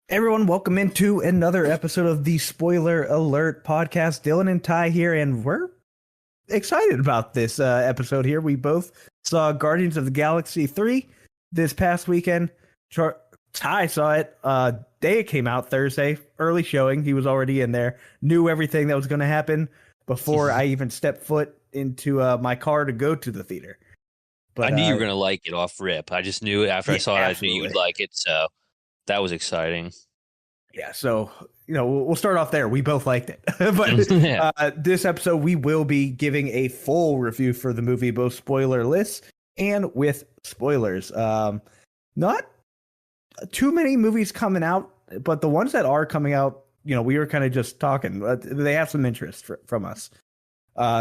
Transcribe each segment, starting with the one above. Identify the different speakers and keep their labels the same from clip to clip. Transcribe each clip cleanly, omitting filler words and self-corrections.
Speaker 1: Everyone, welcome into another episode of the Spoiler Alert podcast. Dylan and Ty here, and we're excited about this episode here. We both saw Guardians of the Galaxy 3 this past weekend. Ty saw it day it came out, Thursday, early showing. He was already in there, knew everything that was going to happen before I even stepped foot into my car to go to the theater.
Speaker 2: But I knew you were going to like it off rip. I just knew after I saw it, I knew you would like it. So that was exciting.
Speaker 1: Yeah, so, we'll start off there. We both liked it. But this episode, we will be giving a full review for the movie, both spoilerless and with spoilers. Not too many movies coming out, but the ones that are coming out, we were kind of just talking. They have some interest from us.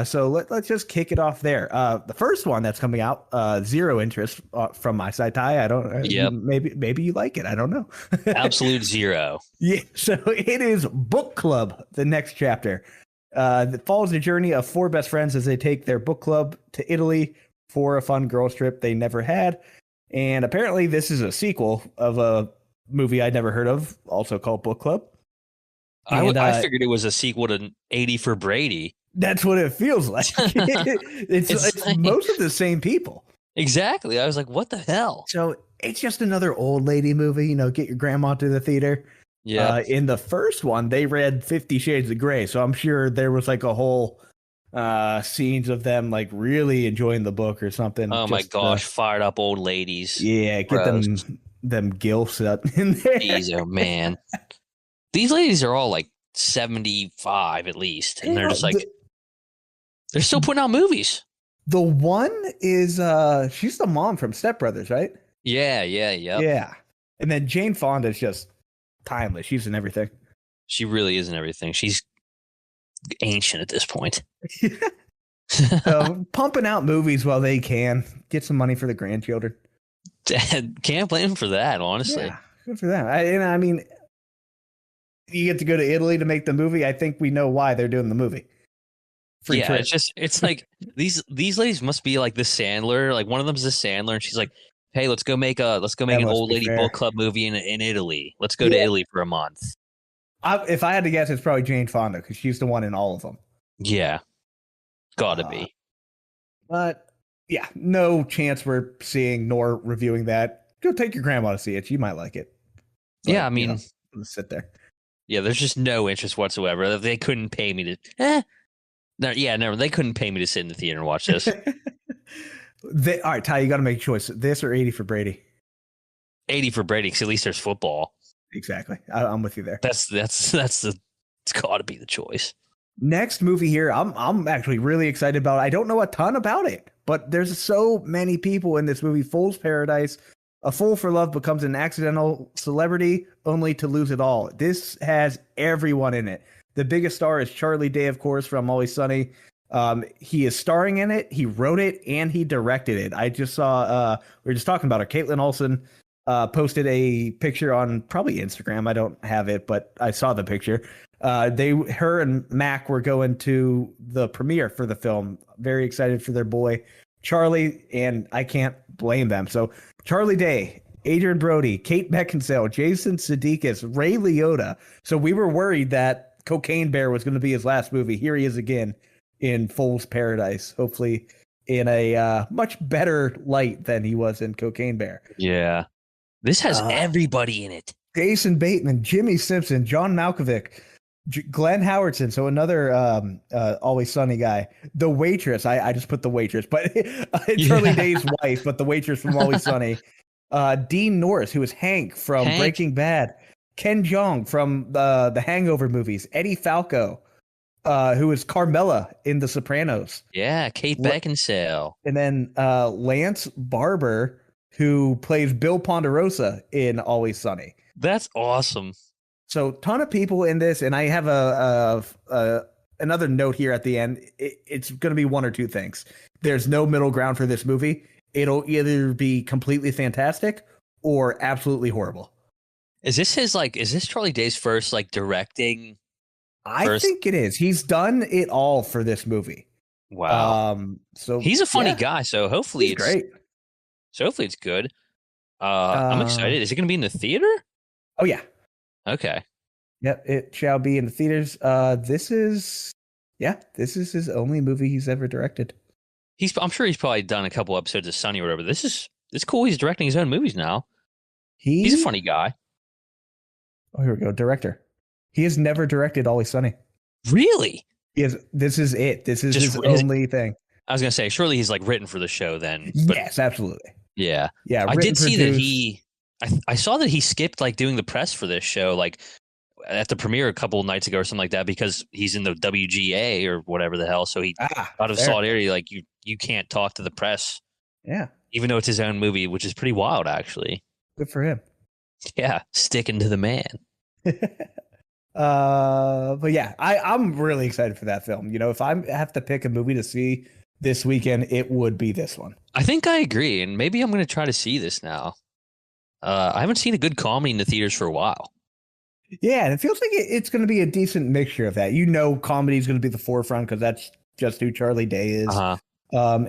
Speaker 1: So let's just kick it off there. The first one that's coming out, zero interest from my side, Ty. I don't.
Speaker 2: Yep.
Speaker 1: Maybe you like it. I don't know.
Speaker 2: Absolute zero.
Speaker 1: Yeah. So it is Book Club, the next chapter. That follows the journey of four best friends as they take their book club to Italy for a fun girls trip they never had. And apparently, this is a sequel of a movie I'd never heard of, also called Book Club. And,
Speaker 2: I figured it was a sequel to 80 for Brady.
Speaker 1: That's what it feels like. it's like, most of the same people.
Speaker 2: Exactly. I was like, what the hell?
Speaker 1: So it's just another old lady movie, get your grandma to the theater.
Speaker 2: Yeah.
Speaker 1: In the first one, they read 50 Shades of Grey. So I'm sure there was like a whole scenes of them like really enjoying the book or something.
Speaker 2: Oh my gosh, fired up old ladies.
Speaker 1: Yeah, get them gilfs up in there.
Speaker 2: Jeez, oh man. These ladies are all like 75 at least. And they're just like, they're still putting out movies.
Speaker 1: The one is she's the mom from Step Brothers, right?
Speaker 2: Yeah.
Speaker 1: Yeah. And then Jane Fonda is just timeless. She's in everything.
Speaker 2: She really is in everything. She's ancient at this point.
Speaker 1: So, pumping out movies while they can. Get some money for the grandchildren.
Speaker 2: Can't blame them for that, honestly.
Speaker 1: Yeah, good for them. I mean, you get to go to Italy to make the movie. I think we know why they're doing the movie.
Speaker 2: Free trip. It's like these ladies must be like the Sandler. Like one of them's the Sandler, and she's like, "Hey, let's go make an old lady book club movie in Italy. Let's go to Italy for a month."
Speaker 1: If I had to guess, it's probably Jane Fonda because she's the one in all of them.
Speaker 2: Yeah, gotta be.
Speaker 1: But yeah, no chance we're seeing nor reviewing that. Go take your grandma to see it; she might like it. But,
Speaker 2: yeah, I mean,
Speaker 1: sit there.
Speaker 2: Yeah, there's just no interest whatsoever. They couldn't pay me to. Never. They couldn't pay me to sit in the theater and watch this.
Speaker 1: All right, Ty, you got to make a choice. This or 80 for Brady?
Speaker 2: 80 for Brady, because at least there's football.
Speaker 1: Exactly. I'm with you there.
Speaker 2: It's got to be the choice.
Speaker 1: Next movie here, I'm actually really excited about. I don't know a ton about it, but there's so many people in this movie. Fool's Paradise. A fool for love becomes an accidental celebrity only to lose it all. This has everyone in it. The biggest star is Charlie Day, of course, from Always Sunny. He is starring in it. He wrote it and he directed it. I just saw, we were just talking about it. Caitlin Olsen posted a picture on probably Instagram. I don't have it, but I saw the picture. Her and Mac were going to the premiere for the film. Very excited for their boy, Charlie, and I can't blame them. So Charlie Day, Adrian Brody, Kate Beckinsale, Jason Sudeikis, Ray Liotta. So we were worried that Cocaine Bear was going to be his last movie. Here he is again in Fool's Paradise, hopefully in a much better light than he was in Cocaine Bear.
Speaker 2: Yeah. This has everybody in it.
Speaker 1: Jason Bateman, Jimmy Simpson, John Malkovich, Glenn Howardson, so another Always Sunny guy. The waitress, I just put the waitress, but Charlie Day's wife, but the waitress from Always Sunny. Dean Norris, who is Hank from Breaking Bad. Ken Jeong from the Hangover movies. Eddie Falco, who is Carmela in The Sopranos.
Speaker 2: Yeah, Kate Beckinsale.
Speaker 1: And then Lance Barber, who plays Bill Ponderosa in Always Sunny.
Speaker 2: That's awesome.
Speaker 1: So ton of people in this, and I have another note here at the end. It's going to be one or two things. There's no middle ground for this movie. It'll either be completely fantastic or absolutely horrible.
Speaker 2: Is this Charlie Day's first directing?
Speaker 1: I think it is. He's done it all for this movie.
Speaker 2: Wow.
Speaker 1: So
Speaker 2: He's a funny
Speaker 1: yeah,
Speaker 2: guy, so
Speaker 1: he's great.
Speaker 2: hopefully it's good. I'm
Speaker 1: Uh,
Speaker 2: excited. Is it going to be in the theater?
Speaker 1: oh yeah,
Speaker 2: Okay.
Speaker 1: yep, it shall be in the theaters. This is his only movie he's ever directed.
Speaker 2: I'm sure he's probably done a couple episodes of Sunny or whatever. It's cool. He's directing his own movies now. He's a
Speaker 1: He
Speaker 2: funny guy.
Speaker 1: Oh, here we go. Director. He has never directed Always Sunny.
Speaker 2: Really?
Speaker 1: He has. This is it. This is
Speaker 2: Just
Speaker 1: his only thing.
Speaker 2: I was gonna say, surely he's like written for the show then. But
Speaker 1: Yes, absolutely.
Speaker 2: yeah,
Speaker 1: Yeah,
Speaker 2: I
Speaker 1: written,
Speaker 2: did see that
Speaker 1: produced.
Speaker 2: I saw that he skipped like doing the press for this show, like at the premiere a couple of nights ago or something like that, because he's in the WGA or whatever the hell. So he, out of
Speaker 1: Fair.
Speaker 2: solidarity, like you can't talk to the press,
Speaker 1: Yeah,
Speaker 2: even though it's his own movie, which is pretty wild, actually.
Speaker 1: good for him.
Speaker 2: Yeah, sticking to the man.
Speaker 1: But yeah, I'm really excited for that film. You know, if I have to pick a movie to see this weekend, it would be this one.
Speaker 2: I think I agree, and maybe I'm going to try to see this now. I haven't seen a good comedy in the theaters for a while.
Speaker 1: Yeah, and it feels like it's going to be a decent mixture of that. You know, comedy is going to be the forefront because that's just who Charlie Day is.
Speaker 2: Uh-huh.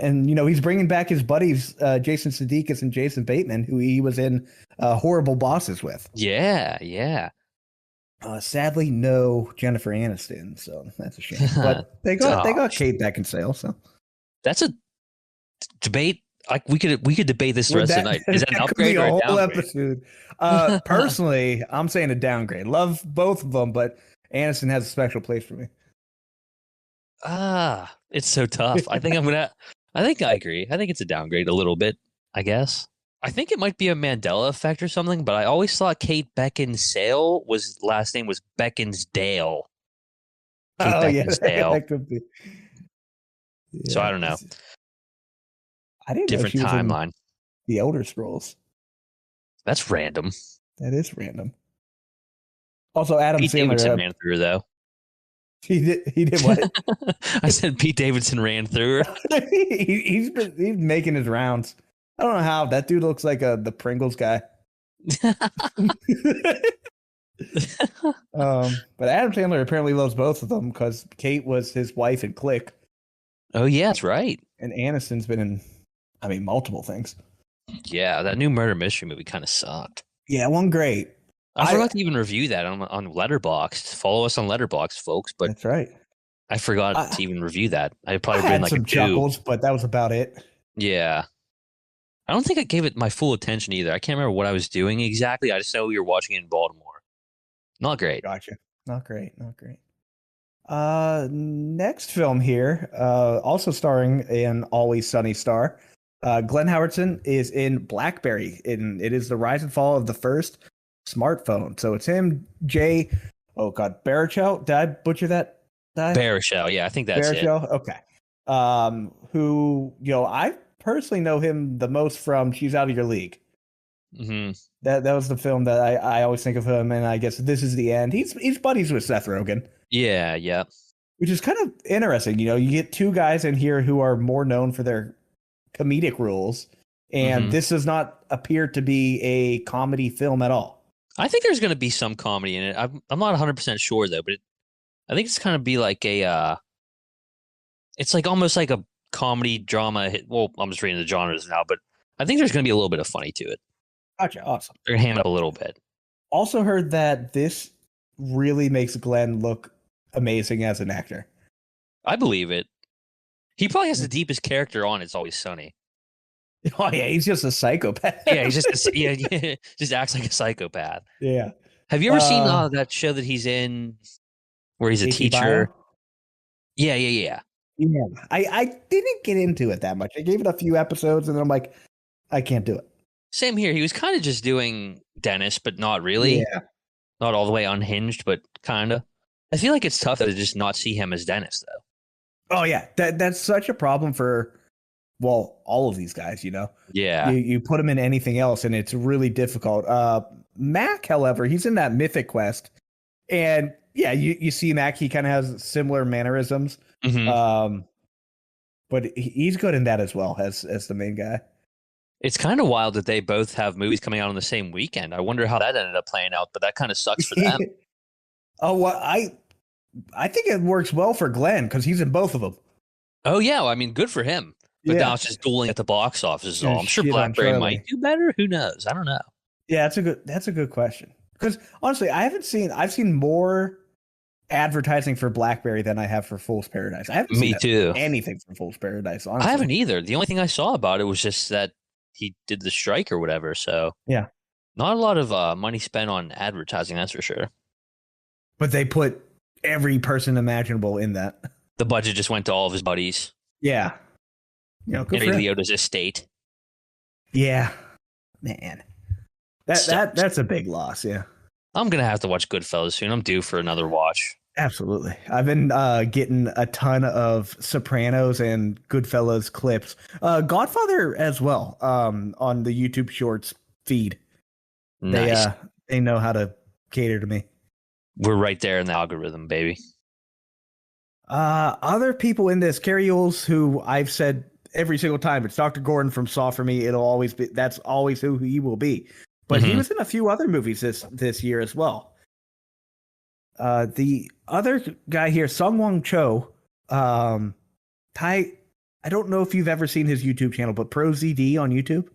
Speaker 1: And you know, he's bringing back his buddies, Jason Sudeikis and Jason Bateman, who he was in Horrible Bosses with.
Speaker 2: Yeah, yeah.
Speaker 1: Sadly, no Jennifer Aniston, so that's a shame. But they got Kate Beckinsale, so
Speaker 2: that's a debate. Like we could debate this the rest of the night. Is that an upgrade or a downgrade?
Speaker 1: Episode. Personally, I'm saying a downgrade. Love both of them, but Aniston has a special place for me.
Speaker 2: It's so tough. I think I agree. I think it's a downgrade a little bit, I guess. I think it might be a Mandela effect or something, but I always thought Kate Beckinsale last name was Beckinsdale. Kate Beckinsale.
Speaker 1: That could be.
Speaker 2: Yeah, so I don't know.
Speaker 1: I didn't
Speaker 2: Different
Speaker 1: know she
Speaker 2: timeline.
Speaker 1: Was in the Elder Scrolls.
Speaker 2: That's random.
Speaker 1: That is random. Also, Adam
Speaker 2: Pete
Speaker 1: Sandler
Speaker 2: Davidson ran through her, though.
Speaker 1: He did what?
Speaker 2: I said Pete Davidson ran through her.
Speaker 1: he's making his rounds. I don't know how that dude looks like the Pringles guy. But Adam Sandler apparently loves both of them because Kate was his wife in Click.
Speaker 2: Oh yeah, that's right.
Speaker 1: And Aniston's been in, multiple things.
Speaker 2: Yeah, that new murder mystery movie kind of sucked.
Speaker 1: Yeah, one great.
Speaker 2: I forgot to even review that on Letterboxd. Follow us on Letterboxd, folks. But
Speaker 1: that's right.
Speaker 2: I forgot to even review that. I probably
Speaker 1: had
Speaker 2: been like
Speaker 1: some chuckles, but that was about it.
Speaker 2: Yeah. I don't think I gave it my full attention either. I can't remember what I was doing exactly. I just know we were watching it in Baltimore. Not great.
Speaker 1: Gotcha. Not great. Next film here, also starring an Always Sunny star. Glenn Howerton is in Blackberry, and it is the rise and fall of the first smartphone. So it's him, Jay. Oh God, Baruchel. Did I butcher that?
Speaker 2: Baruchel. Yeah, I think that's
Speaker 1: Baruchel. It. Okay. Who I personally know him the most from She's Out of Your League.
Speaker 2: Mm-hmm.
Speaker 1: That was the film that I always think of him, and I guess This Is the End. He's buddies with Seth Rogen.
Speaker 2: Yeah.
Speaker 1: Which is kind of interesting. You get two guys in here who are more known for their comedic roles, and this does not appear to be a comedy film at all.
Speaker 2: I think there's going to be some comedy in it. I'm not 100% sure though, but I think it's kind of be like it's like almost like a comedy drama. Well, I'm just reading the genres now, but I think there's going to be a little bit of funny to it.
Speaker 1: Gotcha. Awesome.
Speaker 2: They're hamming up a little bit.
Speaker 1: Also heard that this really makes Glenn look amazing as an actor.
Speaker 2: I believe it. He probably has the deepest character on It's Always Sunny.
Speaker 1: Oh yeah, he's just a psychopath.
Speaker 2: Yeah, he's just just acts like a psychopath.
Speaker 1: Yeah.
Speaker 2: Have you ever seen that show that he's in where he's a teacher?
Speaker 1: Bio?
Speaker 2: Yeah.
Speaker 1: Yeah. I didn't get into it that much. I gave it a few episodes and then I'm like, I can't do it.
Speaker 2: Same here. He was kind of just doing Dennis, but not really.
Speaker 1: Yeah.
Speaker 2: Not all the way unhinged, but kind of. I feel like it's tough to just not see him as Dennis, though.
Speaker 1: Oh, yeah. That's such a problem for, all of these guys,
Speaker 2: Yeah.
Speaker 1: You put him in anything else, and it's really difficult. Mac, however, he's in that Mythic Quest. And, yeah, you see Mac, he kind of has similar mannerisms.
Speaker 2: Mm-hmm.
Speaker 1: But he's good in that as well as the main guy.
Speaker 2: It's kind of wild that they both have movies coming out on the same weekend. I wonder how that ended up playing out, but that kind of sucks for them.
Speaker 1: Oh, well, I think it works well for Glenn because he's in both of them.
Speaker 2: Oh yeah, well, I mean, good for him. But now
Speaker 1: Yeah,
Speaker 2: it's just dueling at the box office is all.
Speaker 1: gonna
Speaker 2: I'm sure
Speaker 1: shit on
Speaker 2: BlackBerry might
Speaker 1: Charlie.
Speaker 2: do better. Who knows? I don't know.
Speaker 1: Yeah, that's a good question. Because honestly, I've seen more advertising for BlackBerry than I have for Fool's Paradise. I haven't seen
Speaker 2: Me too.
Speaker 1: anything from Fool's Paradise,
Speaker 2: I
Speaker 1: honestly.
Speaker 2: haven't either. The only thing I saw about it was just that he did the strike or whatever. So
Speaker 1: Yeah,
Speaker 2: not a lot of money spent on advertising, that's for sure.
Speaker 1: but they put every person imaginable in that.
Speaker 2: The budget just went to all of his buddies
Speaker 1: Yeah, good
Speaker 2: and
Speaker 1: for him.
Speaker 2: Leota's estate.
Speaker 1: Yeah, man, that's a big loss. Yeah.
Speaker 2: I'm gonna have to watch Goodfellas soon. I'm due for another watch.
Speaker 1: Absolutely. I've been getting a ton of Sopranos and Goodfellas clips. Godfather as well, on the YouTube Shorts feed.
Speaker 2: Nice.
Speaker 1: They know how to cater to me.
Speaker 2: We're right there in the algorithm, baby.
Speaker 1: Other people in this, Carrie Yules, who I've said every single time, it's Dr. Gordon from Saw for me. That's always who he will be. But he was in a few other movies this year as well. The other guy here, Sungwon Cho, I don't know if you've ever seen his YouTube channel, but ProZD on YouTube.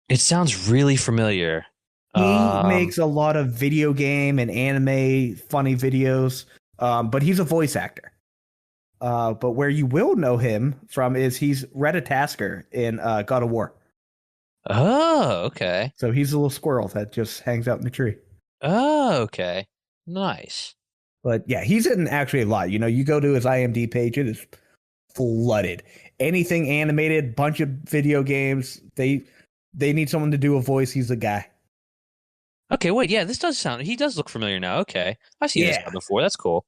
Speaker 2: It sounds really familiar.
Speaker 1: He makes a lot of video game and anime funny videos, but he's a voice actor. But where you will know him from is he's Retta Tasker in God of War.
Speaker 2: Oh, okay.
Speaker 1: So he's a little squirrel that just hangs out in the tree.
Speaker 2: Oh, okay. Nice.
Speaker 1: But yeah, he's in actually a lot. You go to his IMDb page, it is flooded. Anything animated, bunch of video games. They need someone to do a voice. He's the guy.
Speaker 2: Okay, wait, yeah, he does look familiar now. Okay. I've seen this guy before. That's cool.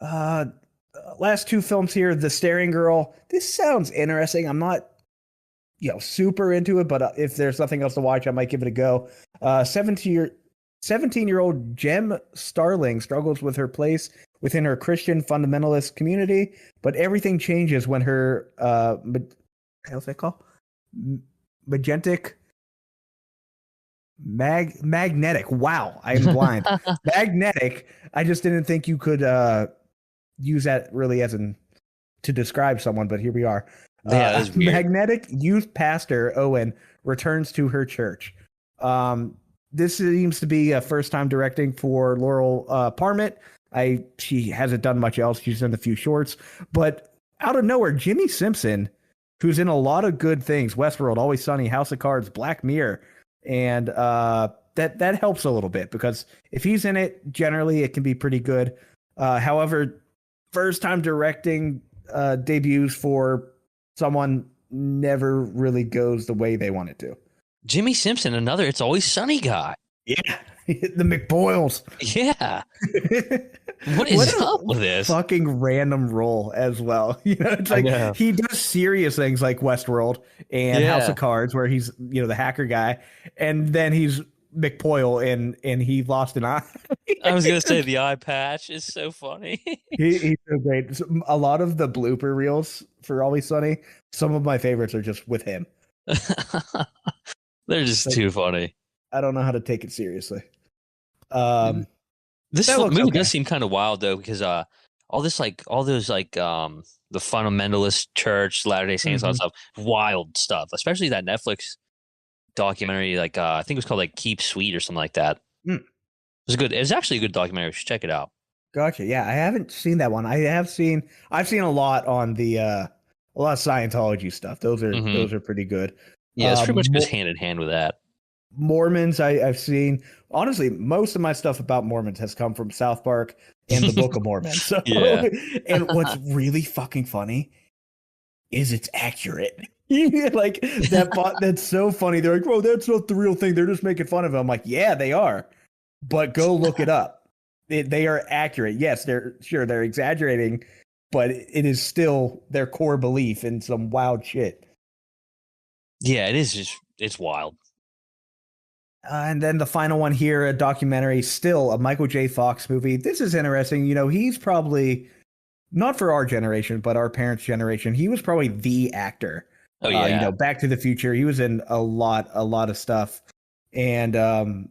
Speaker 1: Last two films here, The Staring Girl. This sounds interesting. I'm not, super into it, but if there's nothing else to watch, I might give it a go. 17-year-old Jem Starling struggles with her place within her Christian fundamentalist community, but everything changes when her how's that called? Magnetic. Wow, I am blind. Magnetic. I just didn't think you could use that really to describe someone, but here we are.
Speaker 2: Yeah, that is weird.
Speaker 1: Magnetic youth pastor Owen returns to her church. This seems to be a first time directing for Laurel Parmet. She hasn't done much else. She's done a few shorts, but out of nowhere, Jimmy Simpson, who's in a lot of good things, Westworld, Always Sunny, House of Cards, Black Mirror, and that helps a little bit because if he's in it, generally it can be pretty good. However, first time directing debuts for someone never really goes the way they want it to.
Speaker 2: Jimmy Simpson, another It's Always Sunny guy.
Speaker 1: Yeah, the McBoyles.
Speaker 2: Yeah. What is up with this?
Speaker 1: Fucking random role as well. It's like he does serious things like Westworld and House of Cards, where he's the hacker guy, and then he's McPoyle and he lost an eye.
Speaker 2: I was gonna say the eye patch is so funny.
Speaker 1: He's so great. So, a lot of the blooper reels for Always Sunny, some of my favorites are just with him.
Speaker 2: They're just too funny.
Speaker 1: I don't know how to take it seriously.
Speaker 2: This movie does seem kind of wild though, because all those the fundamentalist church, Latter-day Saints, all that stuff, wild stuff. Especially that Netflix documentary, I think it was called Keep Sweet or something like that. It was good. It was actually a good documentary. You should check it out.
Speaker 1: Gotcha. Yeah, I haven't seen that one. I've seen a lot on the a lot of Scientology stuff. Those are pretty good.
Speaker 2: Yeah, it's pretty much goes hand in hand with that.
Speaker 1: Mormons, I've seen. Honestly, most of my stuff about Mormons has come from South Park and the Book of Mormon. So, and what's really fucking funny is it's accurate. Like that's so funny. They're like, "Bro, that's not the real thing. They're just making fun of it." I'm like, "Yeah, they are." But go look it up. They are accurate. Yes, they're exaggerating, but it is still their core belief in some wild shit.
Speaker 2: Yeah, it's wild.
Speaker 1: And then the final one here, a documentary, still a Michael J. Fox movie. This is interesting. He's probably not for our generation, but our parents' generation. He was probably the actor.
Speaker 2: Oh yeah.
Speaker 1: Back to the Future. He was in a lot of stuff. And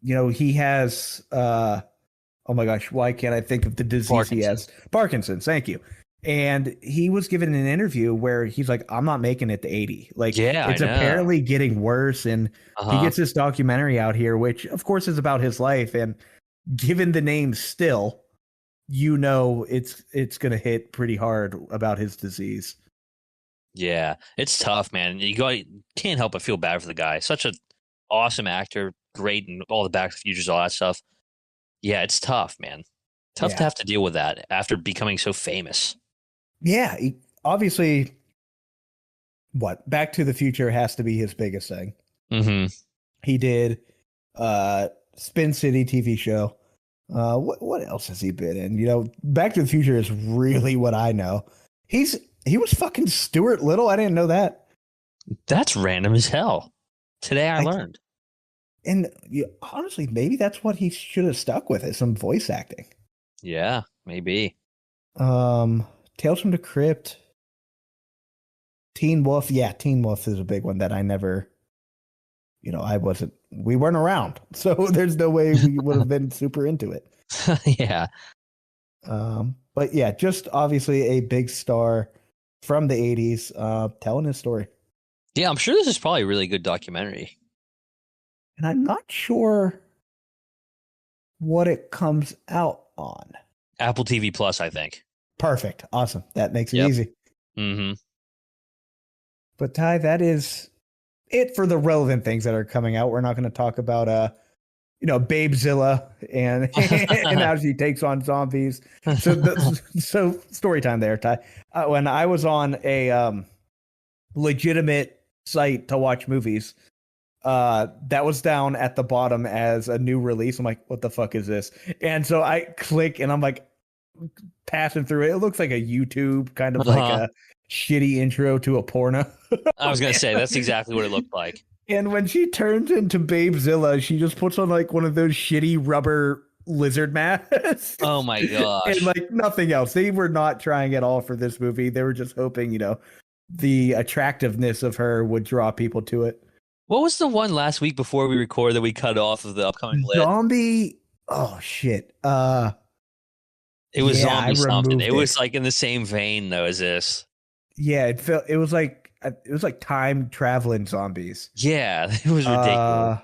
Speaker 1: he has oh my gosh, why can't I think of the disease he has? Parkinson's. Thank you. And he was given an interview where he's like, I'm not making it to 80. Like,
Speaker 2: Yeah, I
Speaker 1: it's
Speaker 2: know.
Speaker 1: apparently getting worse. And he
Speaker 2: Uh-huh.
Speaker 1: gets this documentary out here, which of course is about his life. And given the name Still, it's gonna hit pretty hard about his disease.
Speaker 2: Yeah, it's tough, man. Can't help but feel bad for the guy. Such a awesome actor, great in all the Back to the Futures, all that stuff. Yeah, it's tough, man. Tough to
Speaker 1: Yeah.
Speaker 2: have to deal with that after becoming so famous.
Speaker 1: Yeah. Obviously, what Back to the Future has to be his biggest thing.
Speaker 2: Mm-hmm.
Speaker 1: He did Spin City TV show. What else has he been in? Back to the Future is really what I know. He was fucking Stuart Little. I didn't know that.
Speaker 2: That's random as hell. Today I
Speaker 1: I
Speaker 2: learned.
Speaker 1: and honestly, maybe that's what he should have stuck with, is some voice acting.
Speaker 2: Yeah, maybe.
Speaker 1: Um, Tales from the Crypt, Teen Wolf. Yeah, Teen Wolf is a big one that I never. We weren't around, so there's no way we would have been super into it.
Speaker 2: Yeah.
Speaker 1: But yeah, just obviously a big star from the 80s, telling his story.
Speaker 2: Yeah, I'm sure this is probably a really good documentary.
Speaker 1: And I'm not sure what it comes out on.
Speaker 2: Apple TV Plus, I think.
Speaker 1: Perfect. Awesome. That makes it
Speaker 2: Yep.
Speaker 1: easy.
Speaker 2: Mm-hmm.
Speaker 1: But Ty, that is it for the relevant things that are coming out. We're not going to talk about Babezilla and and how she takes on zombies. So story time there, Ty. When I was on a legitimate site to watch movies, that was down at the bottom as a new release. I'm like, what the fuck is this? And so I click and I'm like passing through it. It looks like a YouTube kind of like a shitty intro to a porno.
Speaker 2: I was gonna say that's exactly what it looked like.
Speaker 1: And when she turns into Babezilla, she just puts on like one of those shitty rubber lizard masks.
Speaker 2: Oh my gosh.
Speaker 1: And like nothing else. They were not trying at all for this movie. They were just hoping, the attractiveness of her would draw people to it.
Speaker 2: What was the one last week before we recorded that we cut off of the upcoming list?
Speaker 1: Zombie. Oh shit.
Speaker 2: It was zombie something. It
Speaker 1: it
Speaker 2: was like in the same vein though as this.
Speaker 1: Yeah, it was like time traveling zombies.
Speaker 2: Yeah, it was ridiculous.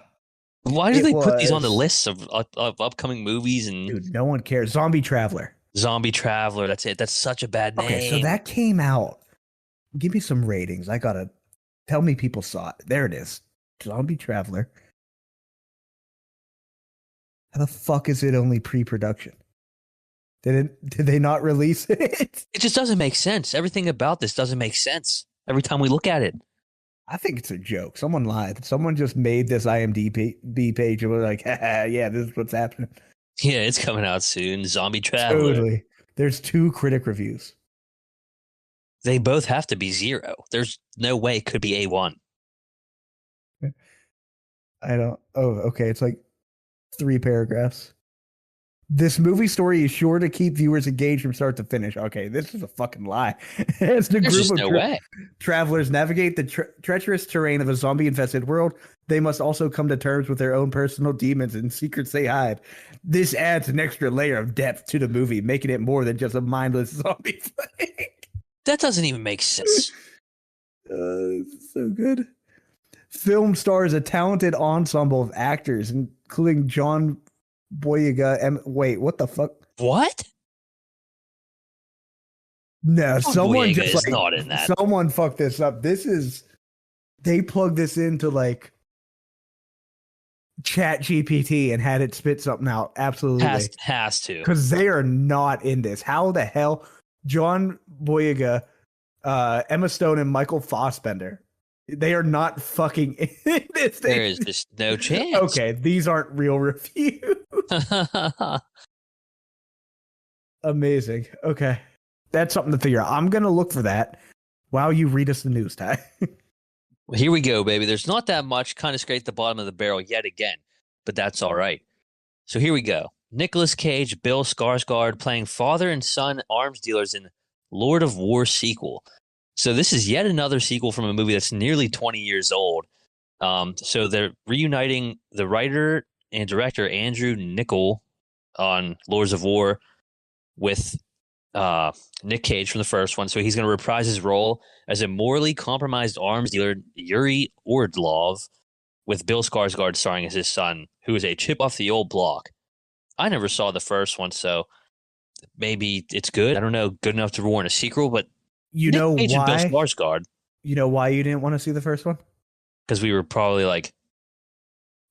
Speaker 2: Why do they put these on the lists of upcoming movies? And
Speaker 1: dude, no one cares. Zombie Traveler.
Speaker 2: Zombie Traveler. That's it. That's such a bad name.
Speaker 1: Okay, so that came out. Give me some ratings. I gotta tell me people saw it. There it is. Zombie Traveler. How the fuck is it only pre-production? Did they not release it?
Speaker 2: It just doesn't make sense. Everything about this doesn't make sense every time we look at it.
Speaker 1: I think it's a joke. Someone lied. Someone just made this IMDb page and was like, yeah, this is what's happening.
Speaker 2: Yeah, it's coming out soon. Zombie Traveler.
Speaker 1: Totally. There's 2 critic reviews.
Speaker 2: They both have to be 0. There's no way it could be A1.
Speaker 1: I don't. Oh, okay. It's like 3 paragraphs. This movie story is sure to keep viewers engaged from start to finish. Okay, this is a fucking lie. As the
Speaker 2: There's
Speaker 1: group
Speaker 2: just
Speaker 1: of travelers navigate the treacherous terrain of a zombie-infested world, they must also come to terms with their own personal demons and secrets they hide. This adds an extra layer of depth to the movie, making it more than just a mindless zombie flick.
Speaker 2: That doesn't even make sense.
Speaker 1: So good. Film stars a talented ensemble of actors, including John Boyega. Wait, what the fuck?
Speaker 2: What?
Speaker 1: No, someone
Speaker 2: Boyega
Speaker 1: just
Speaker 2: is not in that.
Speaker 1: Someone fucked this up. They plugged this into like Chat GPT and had it spit something out. Absolutely.
Speaker 2: Has to.
Speaker 1: Because they are not in this. How the hell? John Boyega, Emma Stone, and Michael Fassbender. They are not fucking in this.
Speaker 2: There is just no chance.
Speaker 1: Okay, these aren't real reviews. Amazing. Okay. That's something to figure out. I'm going to look for that while you read us the news, Ty.
Speaker 2: Well, here we go, baby. There's not that much. Kind of scraped the bottom of the barrel yet again, but that's all right. So here we go. Nicolas Cage, Bill Skarsgård playing father and son arms dealers in Lord of War sequel. So this is yet another sequel from a movie that's nearly 20 years old. So they're reuniting the writer and director Andrew Niccol on Lords of War with Nick Cage from the first one. So he's going to reprise his role as a morally compromised arms dealer, Yuri Ordlov, with Bill Skarsgård starring as his son, who is a chip off the old block. I never saw the first one, so maybe it's good. I don't know, good enough to warrant a sequel, but
Speaker 1: you
Speaker 2: Nick
Speaker 1: know
Speaker 2: Cage and Bill
Speaker 1: why?
Speaker 2: Skarsgård.
Speaker 1: You know why you didn't want to see the first one?
Speaker 2: Because we were probably like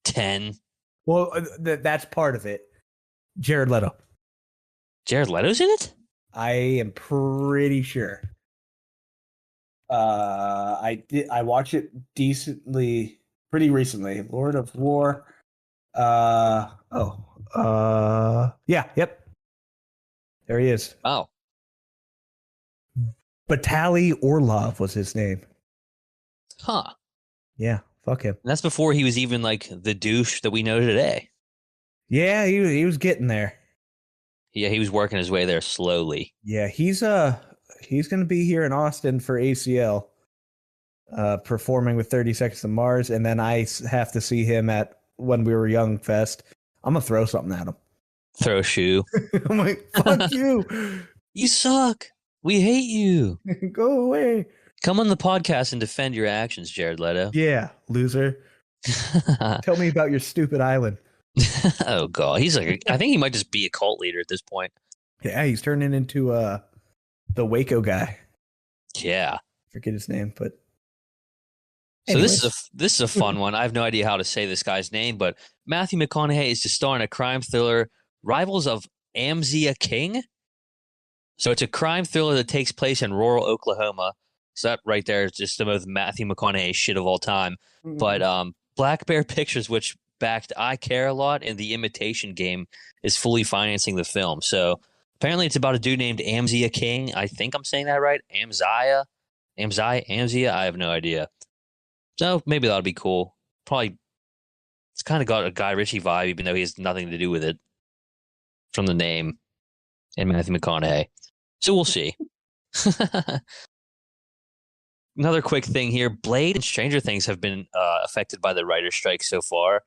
Speaker 2: 10.
Speaker 1: Well, that's part of it. Jared Leto.
Speaker 2: Jared Leto's in it?
Speaker 1: I am pretty sure. I watched it pretty recently. Lord of War. Yep. There he is.
Speaker 2: Oh.
Speaker 1: Vitaly Orlov was his name.
Speaker 2: Huh.
Speaker 1: Yeah, fuck him.
Speaker 2: And that's before he was even like the douche that we know today.
Speaker 1: Yeah, he was getting there.
Speaker 2: Yeah, he was working his way there slowly.
Speaker 1: Yeah, he's gonna be here in Austin for ACL, performing with 30 Seconds to Mars, and then I have to see him at When We Were Young Fest. I'm gonna throw something at him.
Speaker 2: Throw a shoe.
Speaker 1: I'm like, fuck you.
Speaker 2: You suck. We hate you.
Speaker 1: Go away.
Speaker 2: Come on the podcast and defend your actions, Jared Leto.
Speaker 1: Yeah, loser. Tell me about your stupid island.
Speaker 2: Oh god, he's like, I think he might just be a cult leader at this point.
Speaker 1: Yeah, he's turning into the Waco guy.
Speaker 2: Yeah,
Speaker 1: Forget his name, but
Speaker 2: so
Speaker 1: anyways.
Speaker 2: this is a fun one. I have no idea how to say this guy's name, but Matthew McConaughey is to star in a crime thriller, Rivals of Amzia King. So it's a crime thriller that takes place in rural Oklahoma. So that right there is just the most Matthew McConaughey shit of all time. Mm-hmm. But Black Bear Pictures, which backed I Care a Lot in The Imitation Game, is fully financing the film. So apparently it's about a dude named Amzia King. I think I'm saying that right. Amzia. I have no idea. So maybe that'll be cool. Probably it's kind of got a Guy Ritchie vibe, even though he has nothing to do with it from the name and Matthew McConaughey. So we'll see. Another quick thing here. Blade and Stranger Things have been affected by the writer's strike so far.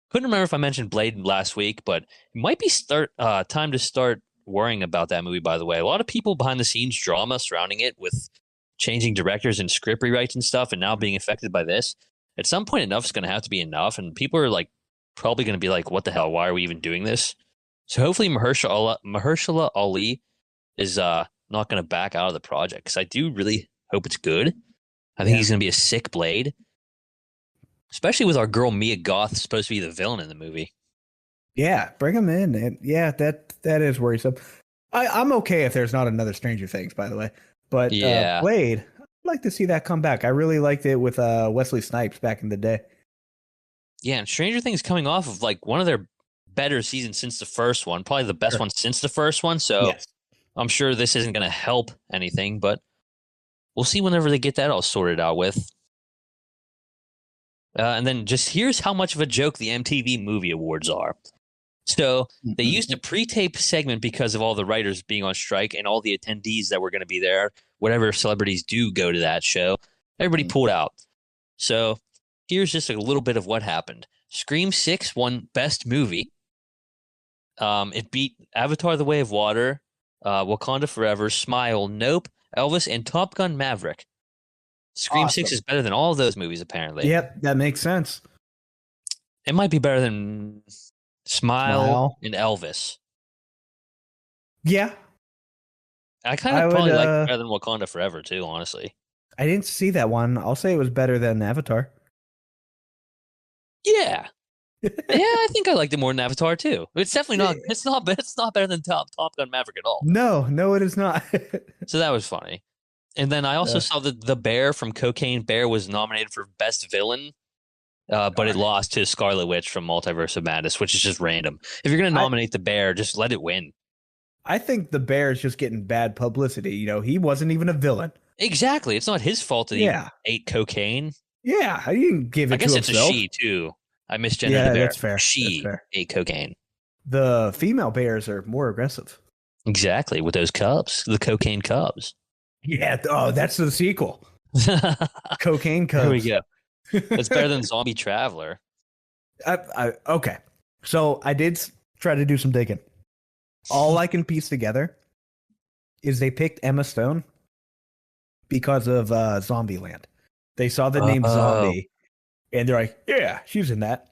Speaker 2: Couldn't remember if I mentioned Blade last week, but it might be time to start worrying about that movie, by the way. A lot of people behind the scenes drama surrounding it with changing directors and script rewrites and stuff, and now being affected by this. At some point, enough is going to have to be enough, and people are like probably going to be like, what the hell? Why are we even doing this? So hopefully Mahershala Ali is not going to back out of the project, because I do really hope it's good. I think he's going to be a sick Blade, especially with our girl Mia Goth supposed to be the villain in the movie.
Speaker 1: Yeah, bring him in. And yeah, that is worrisome. I'm okay if there's not another Stranger Things, by the way. But yeah. Blade, I'd like to see that come back. I really liked it with Wesley Snipes back in the day.
Speaker 2: Yeah, and Stranger Things coming off of like one of their better seasons since the first one, probably the best one since the first one. So yes. I'm sure this isn't going to help anything, but we'll see whenever they get that all sorted out with. And then just here's how much of a joke the MTV Movie Awards are. So they used a pre-tape segment because of all the writers being on strike and all the attendees that were going to be there. Whatever celebrities do go to that show, everybody pulled out. So here's just a little bit of what happened. Scream 6 won Best Movie. It beat Avatar: The Way of Water, Wakanda Forever, Smile, Nope, Elvis, and Top Gun Maverick. Scream 6 is better than all of those movies, apparently.
Speaker 1: Yep, that makes sense.
Speaker 2: It might be better than Smile and Elvis.
Speaker 1: Yeah.
Speaker 2: I kind of probably like it better than Wakanda Forever, too, honestly.
Speaker 1: I didn't see that one. I'll say it was better than Avatar.
Speaker 2: Yeah. Yeah, I think I liked it more than Avatar, too. It's definitely not, it's not better than Top Gun Maverick at all.
Speaker 1: No, it is not.
Speaker 2: So that was funny. And then I also saw that the bear from Cocaine Bear was nominated for Best Villain, but it lost to Scarlet Witch from Multiverse of Madness, which is just random. If you're going to nominate the bear, just let it win.
Speaker 1: I think the bear is just getting bad publicity. You know, he wasn't even a villain.
Speaker 2: Exactly. It's not his fault that he ate cocaine.
Speaker 1: Yeah, I didn't give it to himself.
Speaker 2: I guess it's a she, too. I misgendered the bear.
Speaker 1: That's fair.
Speaker 2: She ate cocaine.
Speaker 1: The female bears are more aggressive.
Speaker 2: Exactly, with those cubs, the cocaine cubs.
Speaker 1: Yeah, that's the sequel. Cocaine Cubs.
Speaker 2: There we go. It's better than Zombie Traveler.
Speaker 1: Okay. So I did try to do some digging. All I can piece together is they picked Emma Stone because of Zombieland. They saw the name
Speaker 2: Oh,
Speaker 1: Zombie, and they're like, "Yeah, she's in that."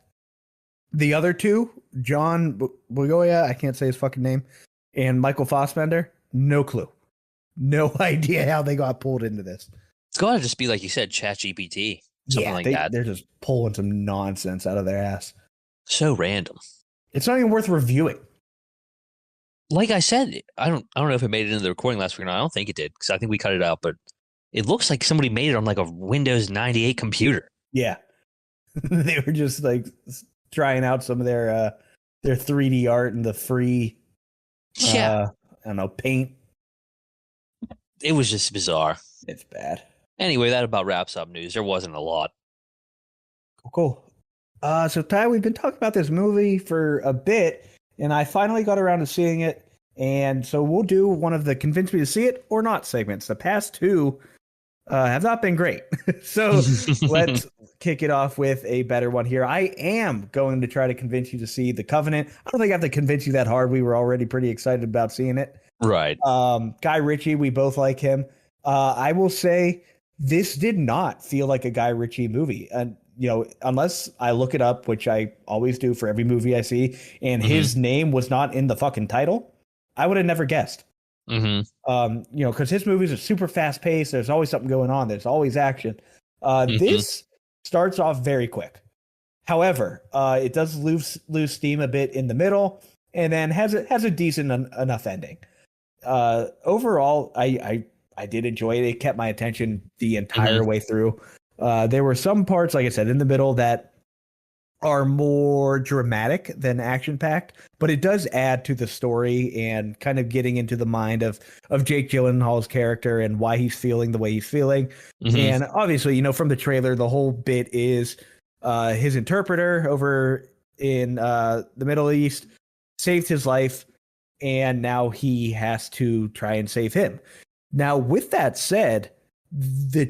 Speaker 1: The other two, John Boyega, I can't say his fucking name, and Michael Fassbender, no clue, no idea how they got pulled into this.
Speaker 2: it's got to just be like you said, ChatGPT, something
Speaker 1: Yeah,
Speaker 2: like that.
Speaker 1: they're just pulling some nonsense out of their ass.
Speaker 2: So random.
Speaker 1: It's not even worth reviewing.
Speaker 2: Like I said, I don't know if it made it into the recording last week or not. I don't think it did because I think we cut it out. But it looks like somebody made it on like a Windows 98 computer.
Speaker 1: Yeah, they were just like trying out some of their 3D art and the free,
Speaker 2: Yeah,
Speaker 1: I don't know, paint.
Speaker 2: it was just bizarre.
Speaker 1: It's bad.
Speaker 2: Anyway, that about wraps up news. There wasn't a lot.
Speaker 1: Cool. So Ty, we've been talking about this movie for a bit, and I finally got around to seeing it. And so we'll do one of the convince me to see it or not segments. The past two have not been great. So let's kick it off with a better one here. I am going to try to convince you to see The Covenant. I don't think I have to convince you that hard. We were already pretty excited about seeing it.
Speaker 2: Right.
Speaker 1: Guy Ritchie, we both like him. I will say this did not feel like a Guy Ritchie movie. And unless I look it up, which I always do for every movie I see, and his name was not in the fucking title, I would have never guessed. Because his movies are super fast paced. There's always something going on. There's always action. This starts off very quick. However, it does lose steam a bit in the middle, and then has a decent enough ending. Overall, I did enjoy it. It kept my attention the entire way through. There were some parts, like I said, in the middle that are more dramatic than action packed, but it does add to the story and kind of getting into the mind of Jake Gyllenhaal's character and why he's feeling the way he's feeling. And obviously, from the trailer, the whole bit is his interpreter over in the Middle East saved his life, and now he has to try and save him. Now, with that said, the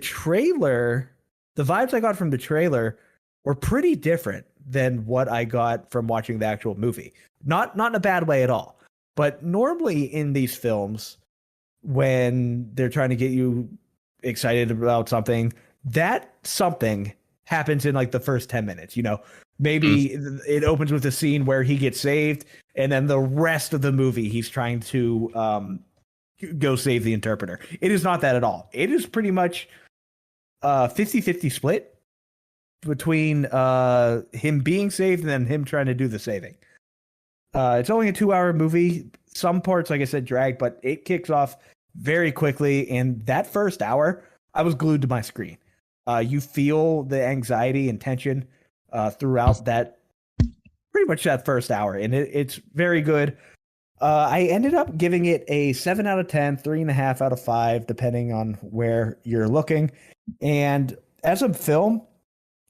Speaker 1: vibes I got from the trailer were pretty different than what I got from watching the actual movie. Not in a bad way at all. But normally in these films, when they're trying to get you excited about something, that something happens in like the first 10 minutes. Maybe it opens with a scene where he gets saved, and then the rest of the movie he's trying to go save the interpreter. It is not that at all. It is pretty much 50-50 split between him being saved and then him trying to do the saving. It's only a 2-hour movie. Some parts, like I said, drag, but it kicks off very quickly. And that first hour, I was glued to my screen. You feel the anxiety and tension throughout pretty much that first hour. And it's very good. I ended up giving it a 7 out of 10, 3.5 out of 5, depending on where you're looking. And as a film,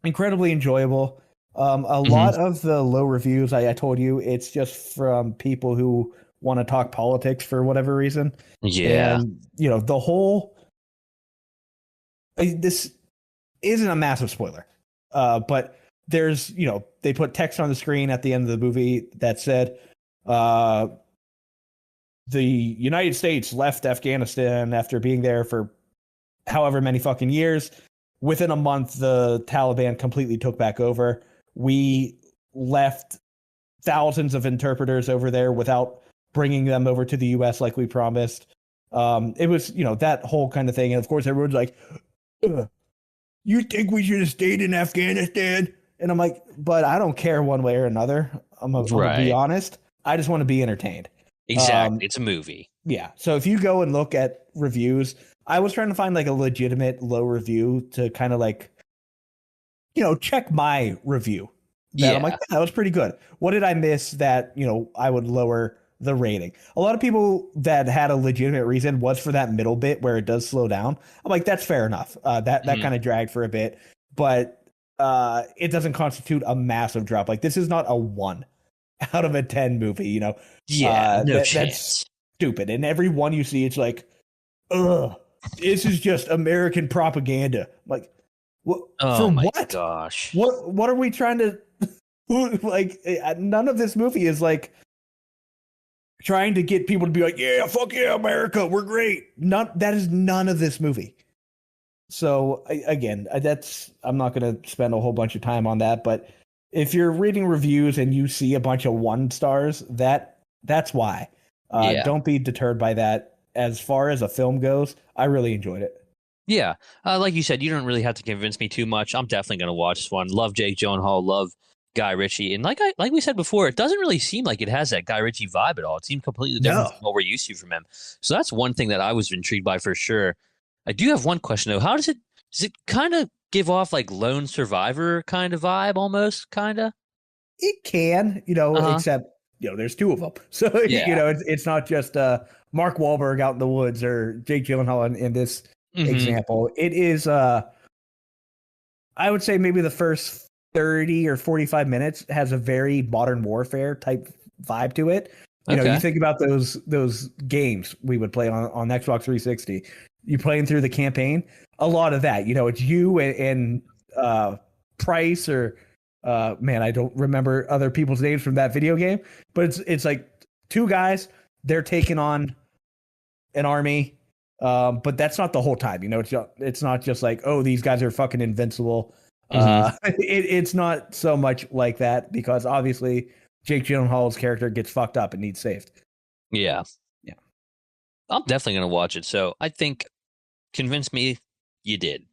Speaker 1: incredibly enjoyable. A lot of the low reviews, I told you, it's just from people who want to talk politics for whatever reason.
Speaker 2: Yeah.
Speaker 1: And, the whole... This isn't a massive spoiler, but there's, they put text on the screen at the end of the movie that said, the United States left Afghanistan after being there for however many fucking years. Within a month, the Taliban completely took back over. We left thousands of interpreters over there without bringing them over to the U.S. like we promised. It was, that whole kind of thing. And of course, everyone's like, you think we should have stayed in Afghanistan? And I'm like, but I don't care one way or another. I'm going to be honest. I just want to be entertained.
Speaker 2: Exactly. It's a movie.
Speaker 1: Yeah. So if you go and look at reviews, I was trying to find like a legitimate low review to kind of like, check my review. I'm like, that was pretty good. What did I miss that, I would lower the rating? A lot of people that had a legitimate reason was for that middle bit where it does slow down. I'm like, that's fair enough. That kind of dragged for a bit, but it doesn't constitute a massive drop. Like, this is not a 1 out of a 10 movie,
Speaker 2: no chance.
Speaker 1: That's stupid. And every one you see, it's like, ugh, this is just American propaganda. I'm like, what?
Speaker 2: Oh
Speaker 1: for
Speaker 2: my
Speaker 1: what?
Speaker 2: gosh!
Speaker 1: What are we trying to like? None of this movie is like trying to get people to be like, yeah, fuck yeah, America, we're great. That is none of this movie. So again, I'm not going to spend a whole bunch of time on that, but if you're reading reviews and you see a bunch of 1 stars, that's why. Don't be deterred by that. As far as a film goes, I really enjoyed it.
Speaker 2: Yeah, like you said, you don't really have to convince me too much. I'm definitely going to watch this one. Love Jake Gyllenhaal, love Guy Ritchie, and like we said before, it doesn't really seem like it has that Guy Ritchie vibe at all. It seemed completely different from what we're used to from him. So that's one thing that I was intrigued by for sure. I do have one question though. Does it kind of give off like Lone Survivor kind of vibe almost, kind of?
Speaker 1: It can, except there's 2 of them, so
Speaker 2: Yeah.
Speaker 1: it's not just Mark Wahlberg out in the woods or Jake Gyllenhaal in this example. It is, I would say maybe the first 30 or 45 minutes has a very Modern Warfare type vibe to it. You think about those games we would play on Xbox 360. You playing through the campaign, a lot of that. It's you and Price or man, I don't remember other people's names from that video game, but it's like 2 guys. They're taking on an army. But that's not the whole time, it's not just like, oh, these guys are fucking invincible. It's not so much like that because obviously Jake Gyllenhaal's character gets fucked up and needs saved.
Speaker 2: Yeah. I'm definitely going to watch it. So I think convince me you did.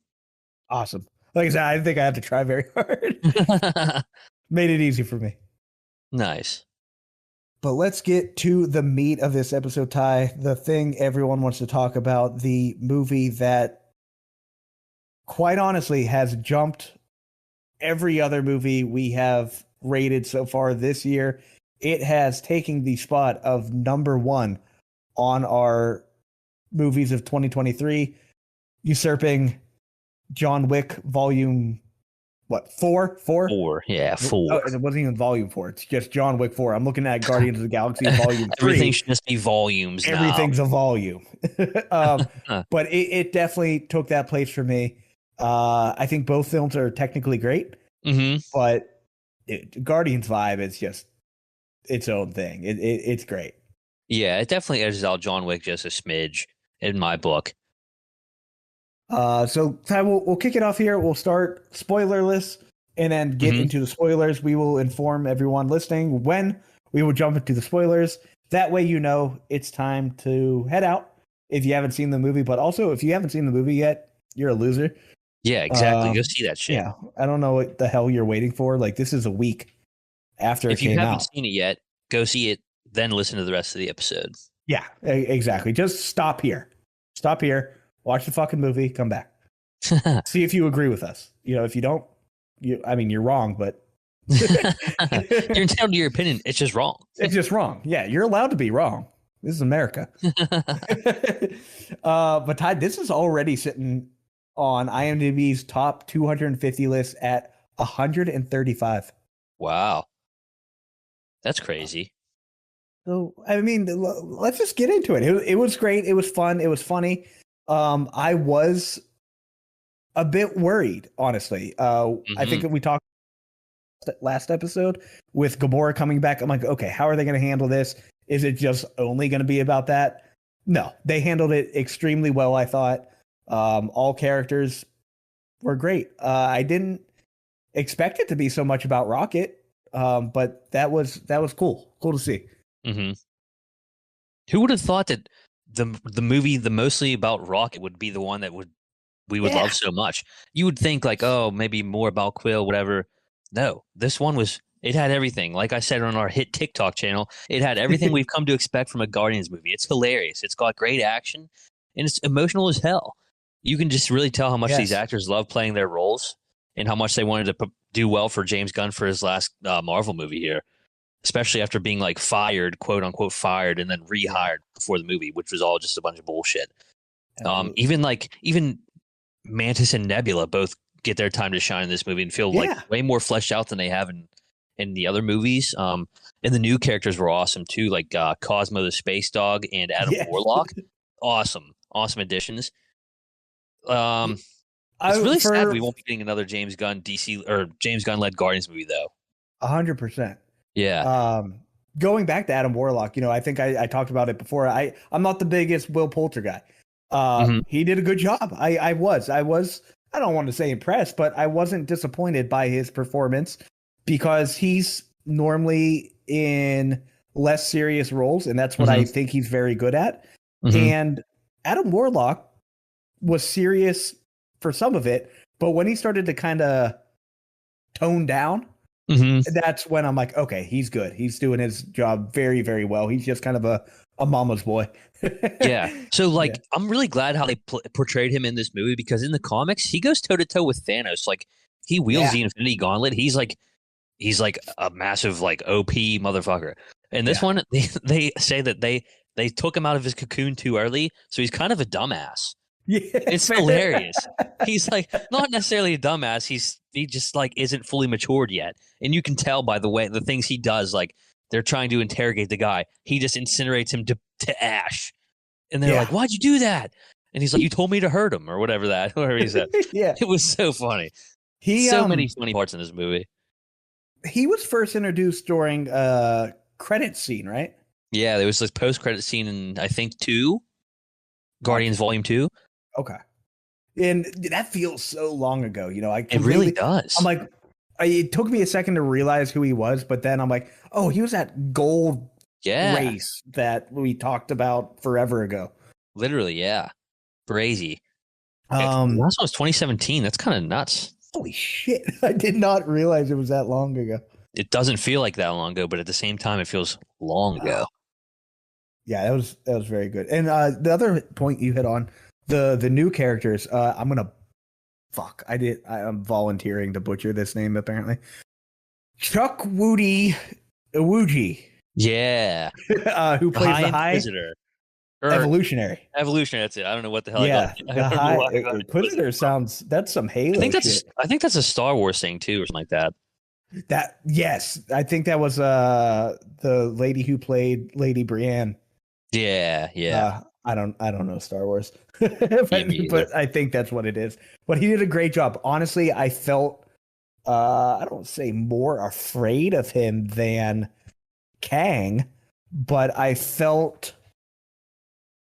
Speaker 1: Awesome. Like I said, I think I have to try very hard. Made it easy for me.
Speaker 2: Nice.
Speaker 1: But let's get to the meat of this episode, Ty. The thing everyone wants to talk about, the movie that, quite honestly, has jumped every other movie we have rated so far this year. It has taken the spot of number 1 on our movies of 2023, usurping John Wick Volume 4?
Speaker 2: 4, yeah, 4.
Speaker 1: Oh, it wasn't even Volume 4. It's just John Wick 4. I'm looking at Guardians of the Galaxy Volume 3.
Speaker 2: Everything should just be volumes now.
Speaker 1: Everything's a volume. But it definitely took that place for me. I think both films are technically great, but Guardians vibe is just its own thing. It's great.
Speaker 2: Yeah, it definitely edges out John Wick just a smidge in my book.
Speaker 1: So Ty, we'll kick it off here. We'll start spoilerless and then get into the spoilers. We will inform everyone listening when we will jump into the spoilers. That way, it's time to head out if you haven't seen the movie. But also, if you haven't seen the movie yet, you're a loser.
Speaker 2: Yeah, exactly. Go see that shit.
Speaker 1: Yeah, I don't know what the hell you're waiting for. Like, this is a week after it came out.
Speaker 2: If you haven't seen it yet, go see it, then listen to the rest of the episode.
Speaker 1: Yeah, exactly. Just stop here. Watch the fucking movie. Come back. See if you agree with us. If you don't, you're wrong, but
Speaker 2: you're entitled to your opinion. It's just wrong.
Speaker 1: It's just wrong. Yeah, you're allowed to be wrong. This is America. But Ty, this is already sitting on IMDb's top 250 list at 135.
Speaker 2: Wow. That's crazy.
Speaker 1: So, let's just get into it. It was great. It was fun. It was funny. I was a bit worried, honestly. I think we talked last episode with Gamora coming back. I'm like, okay, how are they going to handle this? Is it just only going to be about that? No, they handled it extremely well, I thought. All characters were great. I didn't expect it to be so much about Rocket, but that was cool. Cool to see.
Speaker 2: Who would have thought that the movie, the mostly about Rocket, would be the one that we would love so much? You would think like, oh, maybe more about Quill, whatever. No, this one it had everything. Like I said on our hit TikTok channel, it had everything we've come to expect from a Guardians movie. It's hilarious. It's got great action, and it's emotional as hell. You can just really tell how much these actors love playing their roles and how much they wanted to do well for James Gunn for his last Marvel movie here, especially after being like fired, quote unquote fired, and then rehired before the movie, which was all just a bunch of bullshit. Even Mantis and Nebula both get their time to shine in this movie and feel like way more fleshed out than they have in the other movies. And the new characters were awesome too, like Cosmo the Space Dog and Adam Warlock. Awesome additions. It's really sad we won't be getting another James Gunn DC or James Gunn led Guardians movie though.
Speaker 1: 100%.
Speaker 2: Yeah.
Speaker 1: going back to Adam Warlock, I think I talked about it before. I'm not the biggest Will Poulter guy. He did a good job. I was, I don't want to say impressed, but I wasn't disappointed by his performance because he's normally in less serious roles, and that's what I think he's very good at. And Adam Warlock was serious for some of it, but when he started to kind of tone down, that's when I'm like, okay, he's good. He's doing his job very, very well. He's just kind of a mama's boy.
Speaker 2: Yeah. So I'm really glad how they portrayed him in this movie, because in the comics, he goes toe to toe with Thanos. Like, he wields the Infinity Gauntlet. He's like a massive OP motherfucker. And this one, they say that they took him out of his cocoon too early, so he's kind of a dumbass. Yeah, it's hilarious. He's not necessarily a dumbass. He just isn't fully matured yet, and you can tell by the way the things he does. They're trying to interrogate the guy. He just incinerates him to ash, and they're like, "Why'd you do that?" And he's like, "You told me to hurt him," or whatever he said.
Speaker 1: Yeah,
Speaker 2: it was so funny. So many funny parts in this movie.
Speaker 1: He was first introduced during a credit scene, right?
Speaker 2: Yeah, there was this post-credit scene in, I think, Guardians Volume 2.
Speaker 1: Okay. And that feels so long ago,
Speaker 2: it really does.
Speaker 1: I'm like, it took me a second to realize who he was, but then I'm like, oh, he was that gold race that we talked about forever ago.
Speaker 2: Literally, yeah. Crazy. The last one was 2017. That's kind of nuts.
Speaker 1: Holy shit. I did not realize it was that long ago.
Speaker 2: It doesn't feel like that long ago, but at the same time, it feels long ago.
Speaker 1: Yeah, that was very good. And the other point you hit on, the new characters, I'm volunteering to butcher this name apparently. Chukwudi Iwuji.
Speaker 2: Yeah.
Speaker 1: Who plays the High
Speaker 2: Inquisitor.
Speaker 1: Evolutionary.
Speaker 2: Evolutionary, that's it. I don't know what the hell
Speaker 1: the High Inquisitor that's some Halo shit.
Speaker 2: I think that's a Star Wars thing too, or something like that.
Speaker 1: Yes, I think that was the lady who played Lady Brienne.
Speaker 2: Yeah.
Speaker 1: I don't know Star Wars, but I think that's what it is. But he did a great job. Honestly, I felt I don't say more afraid of him than Kang, but I felt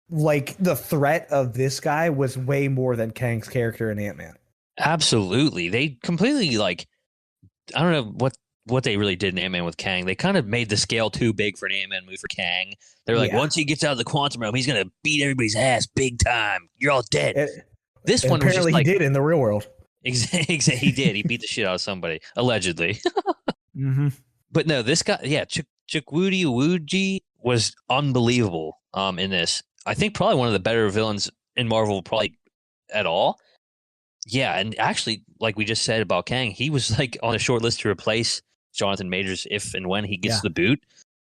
Speaker 1: like the threat of this guy was way more than Kang's character in Ant-Man.
Speaker 2: Absolutely, they completely I don't know what they really did in Ant-Man with Kang. They kind of made the scale too big for an Ant-Man movie for Kang. They're like, once he gets out of the quantum realm, he's going to beat everybody's ass big time. You're all dead. This one was just
Speaker 1: he did in the real world.
Speaker 2: Exactly, he did. He beat the shit out of somebody, allegedly. But no, this guy, Chukwudi Iwuji was unbelievable in this. I think probably one of the better villains in Marvel probably at all. Yeah, and actually, like we just said about Kang, he was on a short list to replace Jonathan Majors if and when he gets the boot.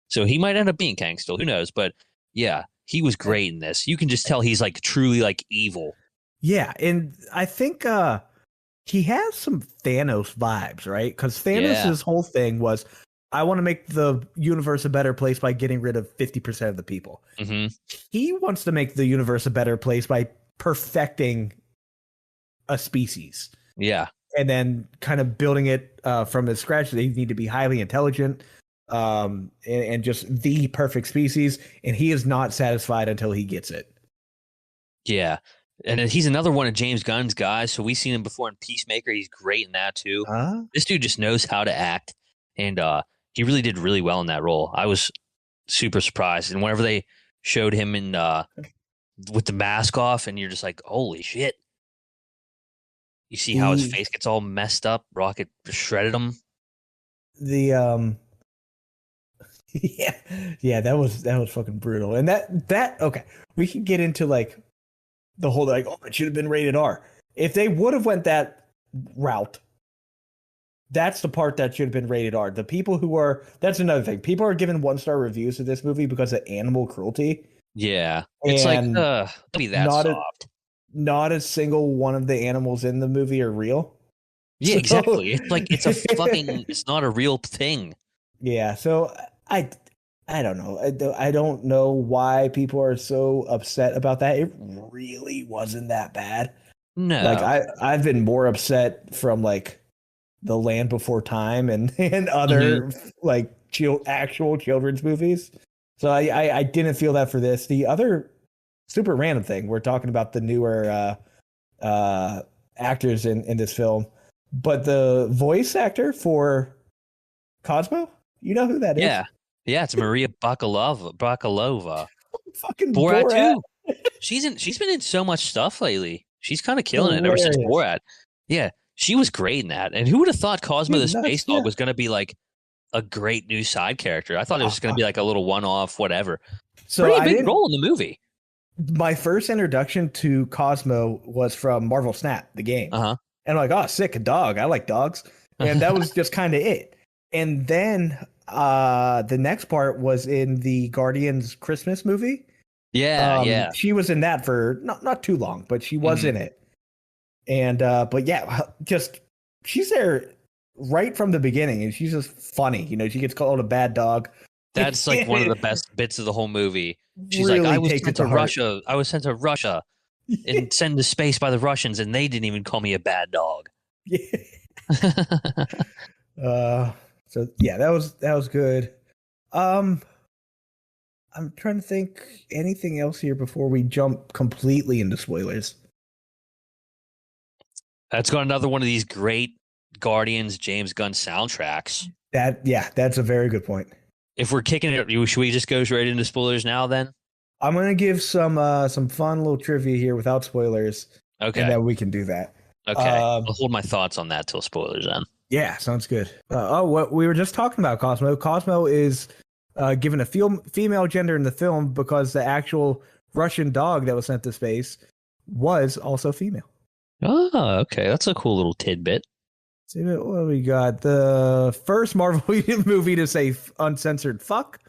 Speaker 2: So he might end up being Kang still. Who knows? But yeah, he was great in this. You can just tell he's truly evil. Yeah,
Speaker 1: and I think he has some Thanos vibes, right? Because Thanos' whole thing was, I want to make the universe a better place by getting rid of 50% of the people. He wants to make the universe a better place by perfecting a species.
Speaker 2: Yeah.
Speaker 1: And then kind of building it from the scratch. They need to be highly intelligent and just the perfect species. And he is not satisfied until he gets it.
Speaker 2: Yeah. And he's another one of James Gunn's guys. So we've seen him before in Peacemaker. He's great in that too. This dude just knows how to act. And he really did really well in that role. I was super surprised. And whenever they showed him in with the mask off, and you're just like, holy shit. You see how his face gets all messed up. Rocket shredded him.
Speaker 1: Yeah, that was fucking brutal. And that okay, we can get into the whole it should have been rated R. If they would have went that route, that's the part that should have been rated R. The people that's another thing. People are giving 1-star reviews of this movie because of animal cruelty.
Speaker 2: Yeah, it's be that soft.
Speaker 1: Not a single one of the animals in the movie are real.
Speaker 2: Yeah, exactly. It's a fucking. It's not a real thing.
Speaker 1: Yeah, so I don't know. I don't know why people are so upset about that. It really wasn't that bad.
Speaker 2: No,
Speaker 1: I've been more upset from The Land Before Time and other actual children's movies. So I didn't feel that for this. The other super random thing, we're talking about the newer actors in this film, but the voice actor for Cosmo, you know who that is?
Speaker 2: Yeah, it's Maria Bakalova.
Speaker 1: Fucking
Speaker 2: Borat
Speaker 1: Borat.
Speaker 2: too. She's been in so much stuff lately. She's kind of killing it ever
Speaker 1: Hilarious.
Speaker 2: since Borat. Yeah, she was great in that. And who would have thought Cosmo the Space Dog was going to be like a great new side character? I thought it was going to be like a little one-off, whatever. So pretty big role in the movie.
Speaker 1: My first introduction to Cosmo was from Marvel Snap, the game. And I'm like, oh, sick, a dog. I like dogs. And that was just kind of it. And then the next part was in the Guardians Christmas movie.
Speaker 2: Yeah.
Speaker 1: She was in that for not too long, but she was in it. And but yeah, just she's there right from the beginning, and she's just funny. You know, she gets called a bad dog.
Speaker 2: That's like one of the best bits of the whole movie. She's
Speaker 1: really
Speaker 2: like, I was sent to Russia. I was sent to Russia and sent to space by the Russians, and they didn't even call me a bad dog.
Speaker 1: Yeah. So yeah, that was good. I'm trying to think anything else here before we jump completely into spoilers.
Speaker 2: That's got another one of these great Guardians James Gunn soundtracks.
Speaker 1: That's a very good point.
Speaker 2: If we're kicking it, should we just go right into spoilers now then?
Speaker 1: I'm going to give some fun little trivia here without spoilers.
Speaker 2: Okay.
Speaker 1: And then we can do that.
Speaker 2: Okay. I'll hold my thoughts on that till spoilers then.
Speaker 1: Yeah, sounds good. What we were just talking about Cosmo. Cosmo is given a female gender in the film because the actual Russian dog that was sent to space was also female.
Speaker 2: Oh, okay. That's a cool little tidbit.
Speaker 1: See what we got. The first Marvel movie to say uncensored fuck.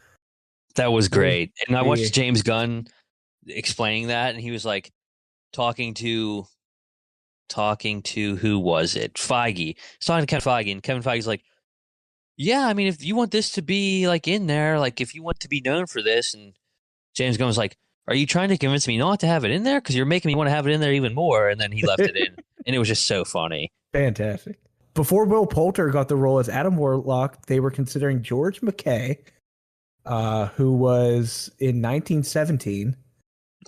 Speaker 2: That was great. And I watched James Gunn explaining that, and he was like talking to who was it? Feige. He's talking to Kevin Feige, and Kevin Feige's like, yeah, I mean, if you want this to be like in there, like if you want to be known for this, and James Gunn was like, are you trying to convince me not to have it in there? Because you're making me want to have it in there even more. And then he left it in, and it was just so funny.
Speaker 1: Fantastic. Before Will Poulter got the role as Adam Warlock, they were considering George McKay, who was in 1917.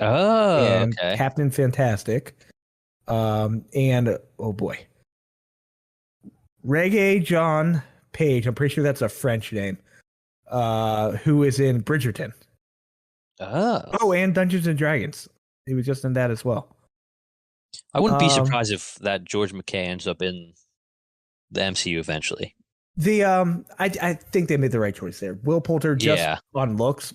Speaker 2: Oh,
Speaker 1: and
Speaker 2: okay.
Speaker 1: Captain Fantastic. And oh boy, Reggae John Page. I'm pretty sure that's a French name. Who is in Bridgerton? Oh, and Dungeons and Dragons. He was just in that as well.
Speaker 2: I wouldn't be surprised if that George McKay ends up in the MCU eventually.
Speaker 1: I think they made the right choice there. Will Poulter just on looks,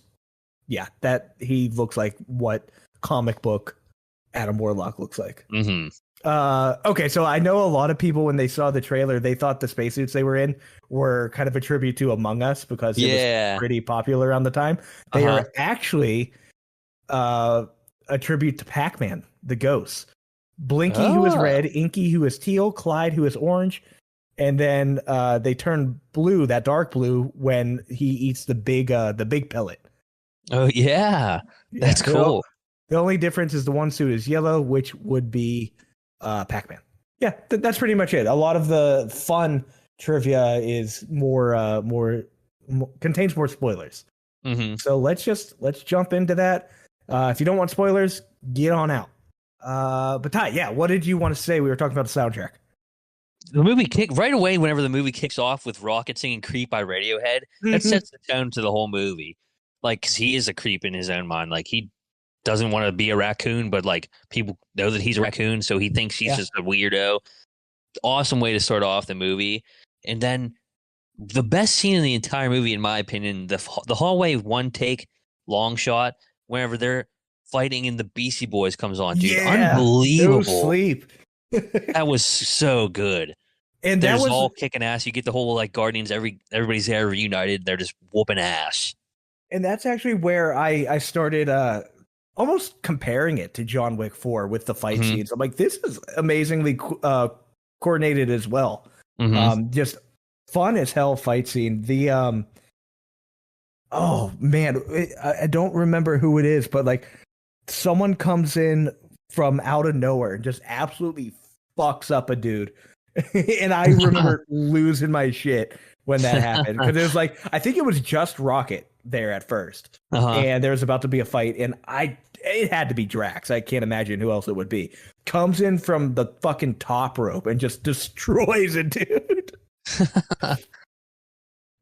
Speaker 1: that he looks like what comic book Adam Warlock looks like. Okay, so I know a lot of people when they saw the trailer, they thought the spacesuits they were in were kind of a tribute to Among Us because it was pretty popular around the time. They are actually a tribute to Pac-Man, the ghost. Blinky, who is red, Inky, who is teal, Clyde, who is orange, and then they turn blue, that dark blue, when he eats the big pellet.
Speaker 2: Oh yeah, that's cool.
Speaker 1: The only difference is the one suit is yellow, which would be Pac-Man. Yeah, that's pretty much it. A lot of the fun trivia is more contains more spoilers. So let's jump into that. If you don't want spoilers, get on out. But Ty, what did you want to say? We were talking about the soundtrack.
Speaker 2: The movie right away. Whenever the movie kicks off with Rocket singing "Creep" by Radiohead, that sets the tone to the whole movie. Like, 'cause he is a creep in his own mind. Like, he doesn't want to be a raccoon, but like people know that he's a raccoon, so he thinks he's just a weirdo. Awesome way to start off the movie. And then the best scene in the entire movie, in my opinion, the hallway one take long shot whenever they're fighting and the Beastie Boys comes on, dude. Unbelievable.
Speaker 1: No sleep.
Speaker 2: That was so good. And that was all kicking ass. You get the whole like Guardians, everybody's there reunited, they're just whooping ass.
Speaker 1: And that's actually where I started almost comparing it to John Wick 4 with the fight scenes. I'm like, this is amazingly coordinated as well. Just fun as hell fight scene. The oh man, I don't remember who it is, but like someone comes in from out of nowhere and just absolutely fucks up a dude. And I remember losing my shit when that happened because it was like I think it was just Rocket there at first,
Speaker 2: Uh-huh.
Speaker 1: and there was about to be a fight, and it had to be Drax. I can't imagine who else it would be. Comes in from the fucking top rope and just destroys a dude.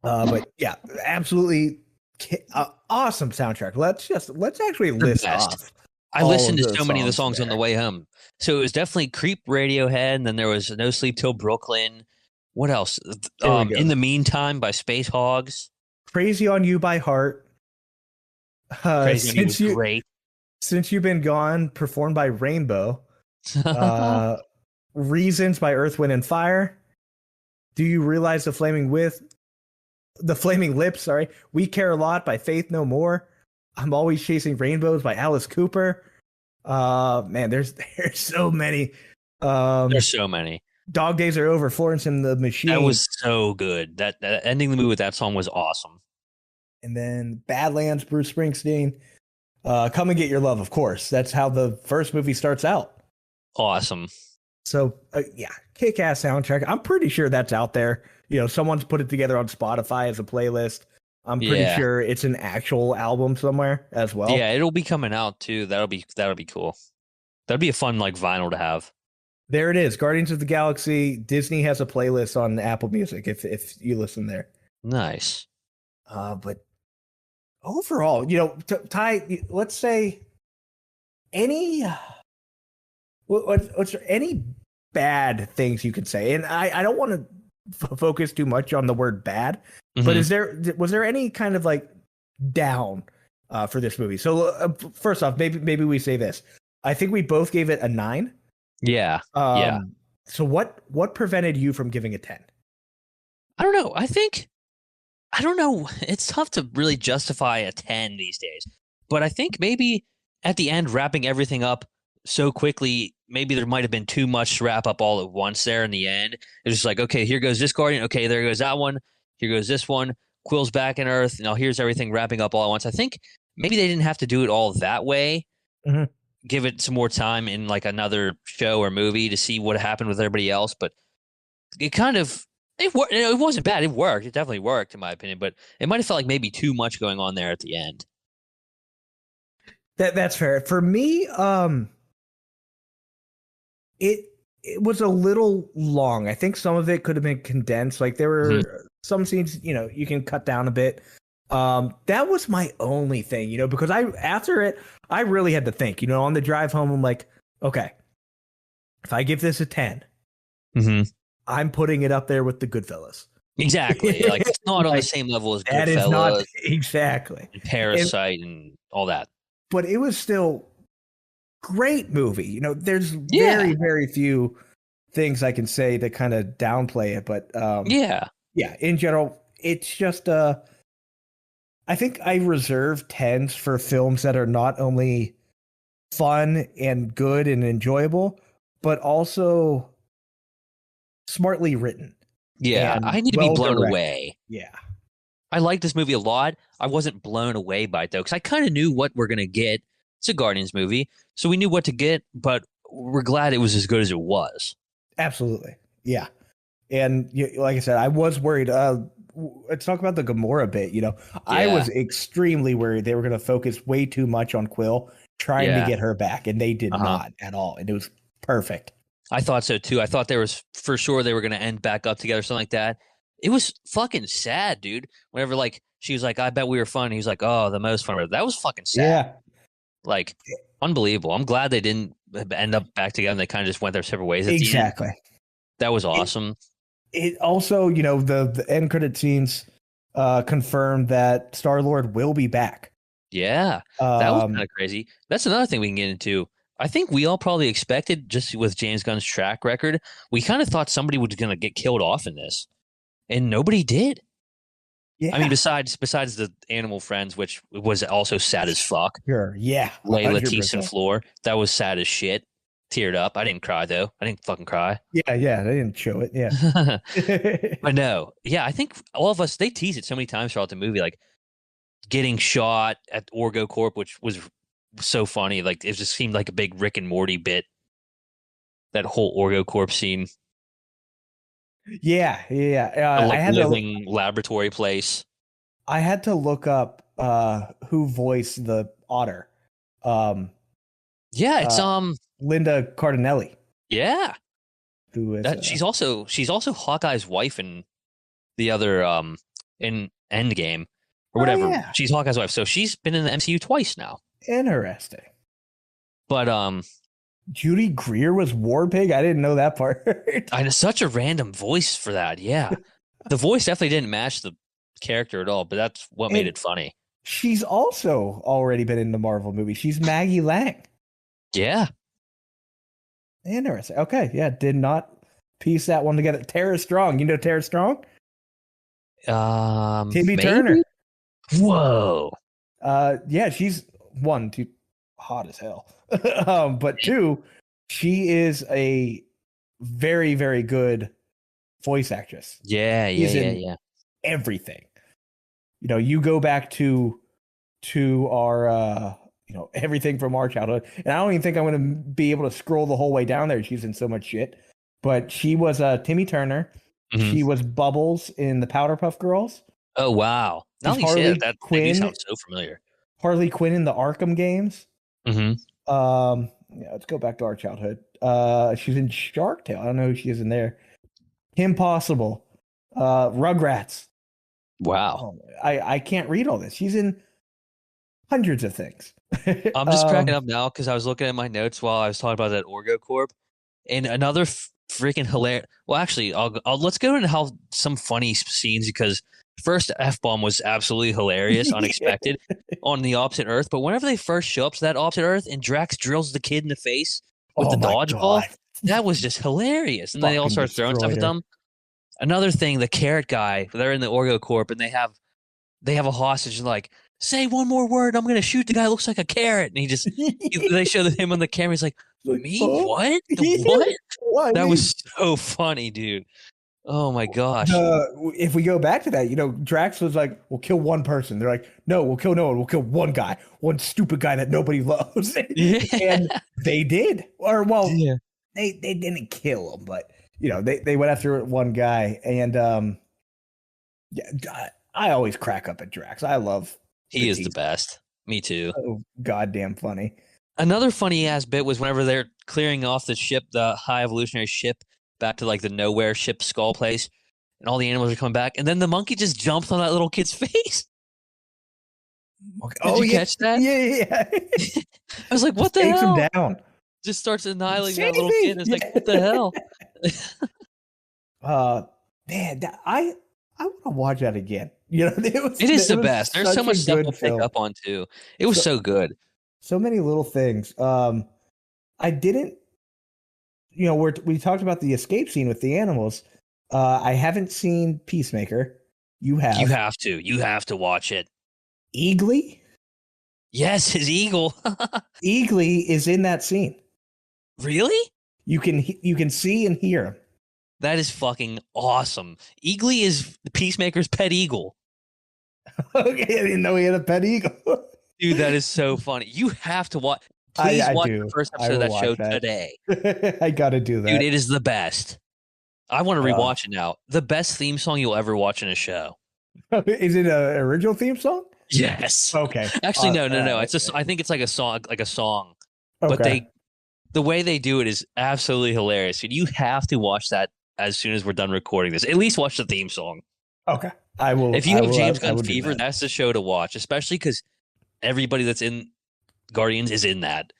Speaker 1: But yeah, absolutely awesome soundtrack. Let's actually
Speaker 2: They're
Speaker 1: list
Speaker 2: best.
Speaker 1: off
Speaker 2: I
Speaker 1: all
Speaker 2: listened
Speaker 1: of
Speaker 2: to
Speaker 1: the
Speaker 2: so many of the
Speaker 1: songs
Speaker 2: songs on the
Speaker 1: there.
Speaker 2: way home. So it was definitely Creep, Radiohead, and then there was No Sleep Till Brooklyn. What else?
Speaker 1: There we go.
Speaker 2: In the Meantime by Space Hogs.
Speaker 1: Crazy on You by Heart.
Speaker 2: Crazy on You was
Speaker 1: Since you
Speaker 2: great.
Speaker 1: since you've been gone, performed by Rainbow. Uh, Reasons by Earth, Wind, and Fire. Do you realize the flaming lips? Sorry, We Care a Lot by Faith No More. I'm Always Chasing Rainbows by Alice Cooper. Man, there's so many.
Speaker 2: There's so many.
Speaker 1: Dog Days Are Over, Florence and the
Speaker 2: That
Speaker 1: Machine,
Speaker 2: was so good. That ending the movie with that song was awesome.
Speaker 1: and then Badlands, Bruce Springsteen. Come and Get Your Love, of course. That's how the first movie starts out.
Speaker 2: Awesome.
Speaker 1: So yeah, kick-ass soundtrack. I'm pretty sure that's out there. Someone's put it together on Spotify as a playlist. I'm pretty
Speaker 2: Yeah.
Speaker 1: sure it's an actual album somewhere as well.
Speaker 2: Yeah, it'll be coming out too. That'll be cool. That'd be a fun like vinyl to have.
Speaker 1: There it is. Guardians of the Galaxy. Disney has a playlist on Apple Music if you listen there.
Speaker 2: Nice.
Speaker 1: But overall, Ty, let's say any what's there any bad things you could say? And I don't want to focus too much on the word bad, but was there any kind of like down for this movie? So first off, maybe we say this. I think we both gave it a 9.
Speaker 2: Yeah. Yeah.
Speaker 1: So what prevented you from giving a 10?
Speaker 2: I don't know. I don't know. It's tough to really justify a 10 these days. But I think maybe at the end, wrapping everything up so quickly, maybe there might have been too much to wrap up all at once there in the end. It's just like, okay, here goes this Guardian. Okay, there goes that one. Here goes this one. Quill's back in Earth. Now here's everything wrapping up all at once. I think maybe they didn't have to do it all that way.
Speaker 1: Mm-hmm.
Speaker 2: Give it some more time in like another show or movie to see what happened with everybody else. But it kind of it wasn't bad. It worked. It definitely worked in my opinion. But it might have felt like maybe too much going on there at the end.
Speaker 1: That's fair. For me, it was a little long. I think some of it could have been condensed. Like there were some scenes, you can cut down a bit. That was my only thing, because after it, I really had to think, on the drive home, I'm like, okay, if I give this a 10, I'm putting it up there with the Goodfellas.
Speaker 2: Exactly. Like it's not on the same level as
Speaker 1: that
Speaker 2: Goodfellas.
Speaker 1: Is not exactly.
Speaker 2: And Parasite and all that.
Speaker 1: But it was still great movie. There's very, very few things I can say to kind of downplay it. But yeah, in general, it's just I think I reserve 10s for films that are not only fun and good and enjoyable, but also smartly written.
Speaker 2: Yeah, I need to be blown away.
Speaker 1: Yeah.
Speaker 2: I like this movie a lot. I wasn't blown away by it, though, because I kind of knew what we're going to get. It's a Guardians movie, so we knew what to get, but we're glad it was as good as it was.
Speaker 1: Absolutely. Yeah. And like I said, I was worried. Let's talk about the Gamora bit. I was extremely worried they were going to focus way too much on Quill trying to get her back, and they did not at all. And it was perfect.
Speaker 2: I thought so too. I thought there was for sure they were going to end back up together, something like that. It was fucking sad, dude. Whenever like she was like, "I bet we were fun," he was like, "Oh, the most fun." That was fucking sad.
Speaker 1: Yeah.
Speaker 2: Like unbelievable. I'm glad they didn't end up back together. And they kind of just went their separate ways. At
Speaker 1: exactly.
Speaker 2: The end. That was awesome.
Speaker 1: It also, the end credit scenes confirmed that Star-Lord will be back.
Speaker 2: Yeah, that was kind of crazy. That's another thing we can get into. I think we all probably expected, just with James Gunn's track record, we kind of thought somebody was going to get killed off in this, and nobody did. Yeah. I mean, besides the animal friends, which was also sad as fuck.
Speaker 1: Sure, yeah.
Speaker 2: Layla, Tease, and Floor. That was sad as shit. Teared up. I didn't cry, though. I didn't fucking cry.
Speaker 1: Yeah, they didn't show it, yeah.
Speaker 2: But no, yeah, I think all of us, they tease it so many times throughout the movie, like getting shot at Orgo Corp, which was so funny. Like, it just seemed like a big Rick and Morty bit. That whole Orgo Corp scene.
Speaker 1: Yeah.
Speaker 2: A like living laboratory place.
Speaker 1: I had to look up who voiced the otter. Um,
Speaker 2: Yeah, it's
Speaker 1: Linda Cardinelli.
Speaker 2: Yeah.
Speaker 1: Who is
Speaker 2: She's also Hawkeye's wife in the other in Endgame or
Speaker 1: oh
Speaker 2: whatever.
Speaker 1: yeah,
Speaker 2: She's Hawkeye's wife, so she's been in the MCU twice now.
Speaker 1: interesting.
Speaker 2: But
Speaker 1: Judy Greer was War Pig. I didn't know that part.
Speaker 2: I such a random voice for that. Yeah, the voice definitely didn't match the character at all, but that's what made it funny.
Speaker 1: She's also already been in the Marvel movie. She's Maggie Lang.
Speaker 2: Yeah.
Speaker 1: Interesting. Okay, yeah, did not piece that one together. Tara Strong. You know Tara Strong? Timmy Turner.
Speaker 2: Whoa.
Speaker 1: Yeah, she's one, too hot as hell. But two, she is a very, very good voice actress.
Speaker 2: Yeah.
Speaker 1: Everything. You know, you go back to our everything from our childhood, and I don't even think I'm going to be able to scroll the whole way down there. She's in so much shit. But she was Timmy Turner.
Speaker 2: Mm-hmm.
Speaker 1: She was Bubbles in the Powderpuff Girls.
Speaker 2: Oh wow! Now you say that Quinn sounds so familiar.
Speaker 1: Harley Quinn in the Arkham games.
Speaker 2: Mm-hmm.
Speaker 1: Yeah, let's go back to our childhood. She's in Shark Tale. I don't know who she is in there. Kim Possible. Rugrats.
Speaker 2: Wow.
Speaker 1: I can't read all this. She's in hundreds of things.
Speaker 2: I'm just cracking up now because I was looking at my notes while I was talking about that Orgo Corp. And another freaking hilarious. Well, actually, let's go into how some funny scenes because first F-bomb was absolutely hilarious, unexpected on the opposite Earth. But whenever they first show up to that opposite Earth and Drax drills the kid in the face with the dodgeball, that was just hilarious. And then they all start throwing stuff at them. Another thing, the carrot guy, they're in the Orgo Corp and they have a hostage and like, say one more word, I'm going to shoot the guy who looks like a carrot. And they show him on the camera. He's like, me? What? What? That was so funny, dude. Oh my gosh.
Speaker 1: If we go back to that, Drax was like, we'll kill one person. They're like, no, we'll kill no one. We'll kill one guy, one stupid guy that nobody loves. And they did. Or, well, they didn't kill him, but, they went after one guy. And, I always crack up at Drax. I love
Speaker 2: he is the best. Me too.
Speaker 1: So goddamn funny.
Speaker 2: Another funny ass bit was whenever they're clearing off the ship, the high evolutionary ship, back to like the nowhere ship skull place, and all the animals are coming back, and then the monkey just jumps on that little kid's face. Did you catch that?
Speaker 1: Yeah.
Speaker 2: I was like, what the hell?
Speaker 1: Takes him down.
Speaker 2: Just starts annihilating that little kid. It's like, what the hell?
Speaker 1: Man, I want to watch that again.
Speaker 2: It is the best. There's so much stuff we'll pick up on too. It was so good.
Speaker 1: So many little things. I didn't, we talked about the escape scene with the animals. I haven't seen Peacemaker. You have.
Speaker 2: You have to watch it.
Speaker 1: Eagly?
Speaker 2: Yes, his eagle.
Speaker 1: Eagly is in that scene.
Speaker 2: Really?
Speaker 1: You can see and hear him.
Speaker 2: That is fucking awesome. Eagly is Peacemaker's pet eagle.
Speaker 1: Okay, I didn't know he had a pet eagle.
Speaker 2: Dude, that is so funny. You have to watch. Please watch the first episode of that show today.
Speaker 1: I gotta do that.
Speaker 2: Dude, it is the best. I want to rewatch it now. The best theme song you'll ever watch in a show.
Speaker 1: Is it an original theme song?
Speaker 2: Yes.
Speaker 1: Okay.
Speaker 2: Actually, no. It's I think it's like a song. Okay. But the way they do it is absolutely hilarious. Dude, you have to watch that as soon as we're done recording this. At least watch the theme song.
Speaker 1: Okay. I will.
Speaker 2: If you have James Gunn fever, that's the show to watch, especially because everybody that's in Guardians is in that.